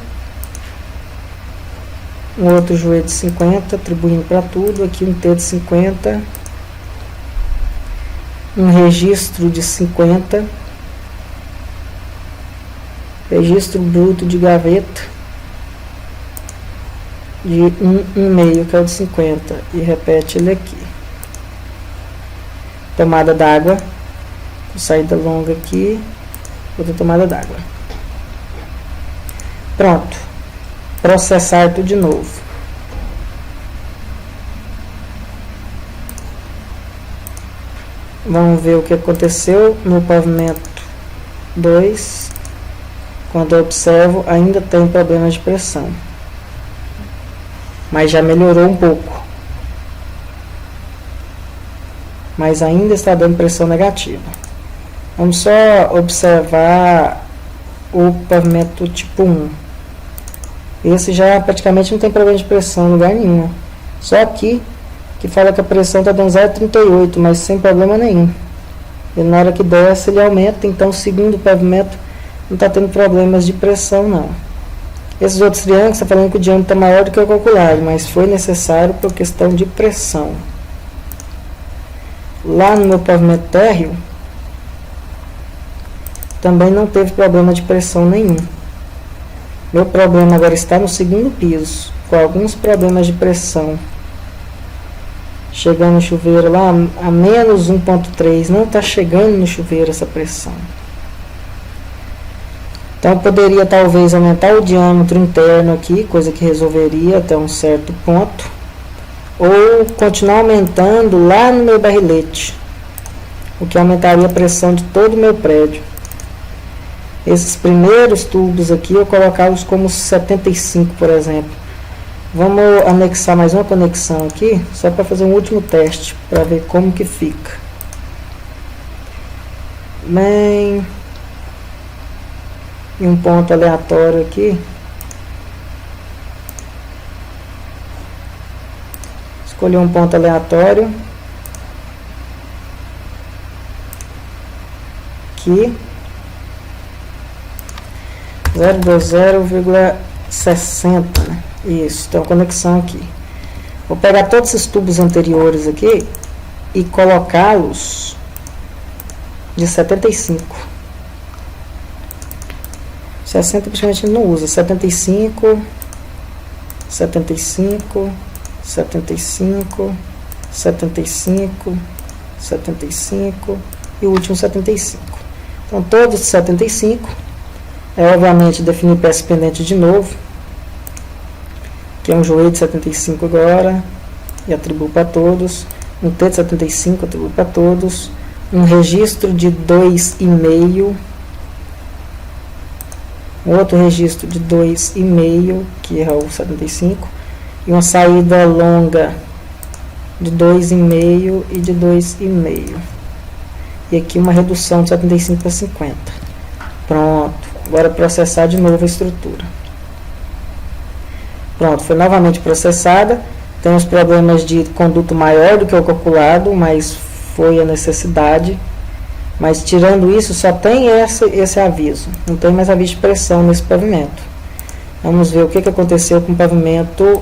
um outro joelho de 50, atribuindo para tudo. Aqui um T de 50, um registro de 50, registro bruto de gaveta de 1,5, que é o de 50, e repete ele aqui. Tomada d'água, saída longa aqui, outra tomada d'água. Pronto. Processar tudo de novo. Vamos ver o que aconteceu no pavimento 2. Quando eu observo, ainda tem problema de pressão, mas já melhorou um pouco. Mas ainda está dando pressão negativa. Vamos só observar o pavimento tipo 1. Esse já praticamente não tem problema de pressão em lugar nenhum. Só aqui que fala que a pressão está dando 0,38, mas sem problema nenhum. E na hora que desce ele aumenta, então segundo o pavimento não está tendo problemas de pressão não. Esses outros triângulos está falando que o diâmetro está maior do que o calculado, mas foi necessário por questão de pressão. Lá no meu pavimento térreo também não teve problema de pressão nenhum. Meu problema agora está no segundo piso, com alguns problemas de pressão. Chegando no chuveiro lá a menos 1,3, não está chegando no chuveiro essa pressão. Então eu poderia talvez aumentar o diâmetro interno aqui, coisa que resolveria até um certo ponto, ou continuar aumentando lá no meu barrilete, o que aumentaria a pressão de todo o meu prédio. Esses primeiros tubos aqui eu colocá-los como 75, por exemplo. Vamos anexar mais uma conexão aqui, só para fazer um último teste, para ver como que fica. bem, e um ponto aleatório aqui. Escolher um ponto aleatório aqui, 0,20,60, né? Isso, tem uma conexão aqui. Vou pegar todos esses tubos anteriores aqui e colocá-los de 75. 60 praticamente não usa. 75, 75, 75, 75, 75 e o último 75. Então todos 75. Obviamente definir peça pendente de novo, que é um joelho de 75 agora, e atribuo para todos. Um T de 75, atribuo para todos. Um registro de 2,5. Outro registro de 2,5, que é o 75. E uma saída longa de 2,5 e de 2,5. E aqui uma redução de 75 para 50. Pronto. Agora processar de novo a estrutura. Pronto, foi novamente processada. Tem os problemas de conduto maior do que o calculado, mas foi a necessidade. Mas tirando isso, só tem esse aviso. Não tem mais aviso de pressão nesse pavimento. Vamos ver o que aconteceu com o pavimento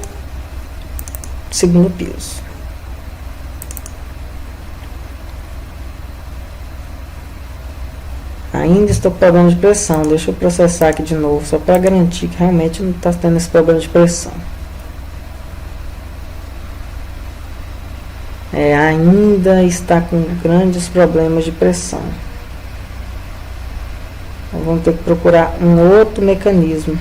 segundo piso. Ainda estou com problema de pressão. Deixa eu processar aqui de novo, só para garantir que realmente não está tendo esse problema de pressão. Ainda está com grandes problemas de pressão. Então, vamos ter que procurar um outro mecanismo.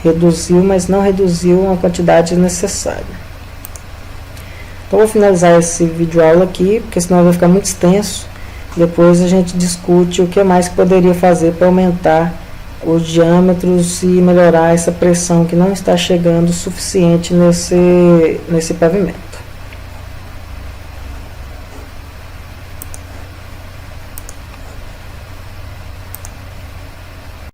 Reduziu, mas não reduziu a quantidade necessária. Então, vou finalizar esse vídeo aula aqui, porque senão vai ficar muito extenso. Depois a gente discute o que mais poderia fazer para aumentar os diâmetros e melhorar essa pressão que não está chegando o suficiente nesse pavimento.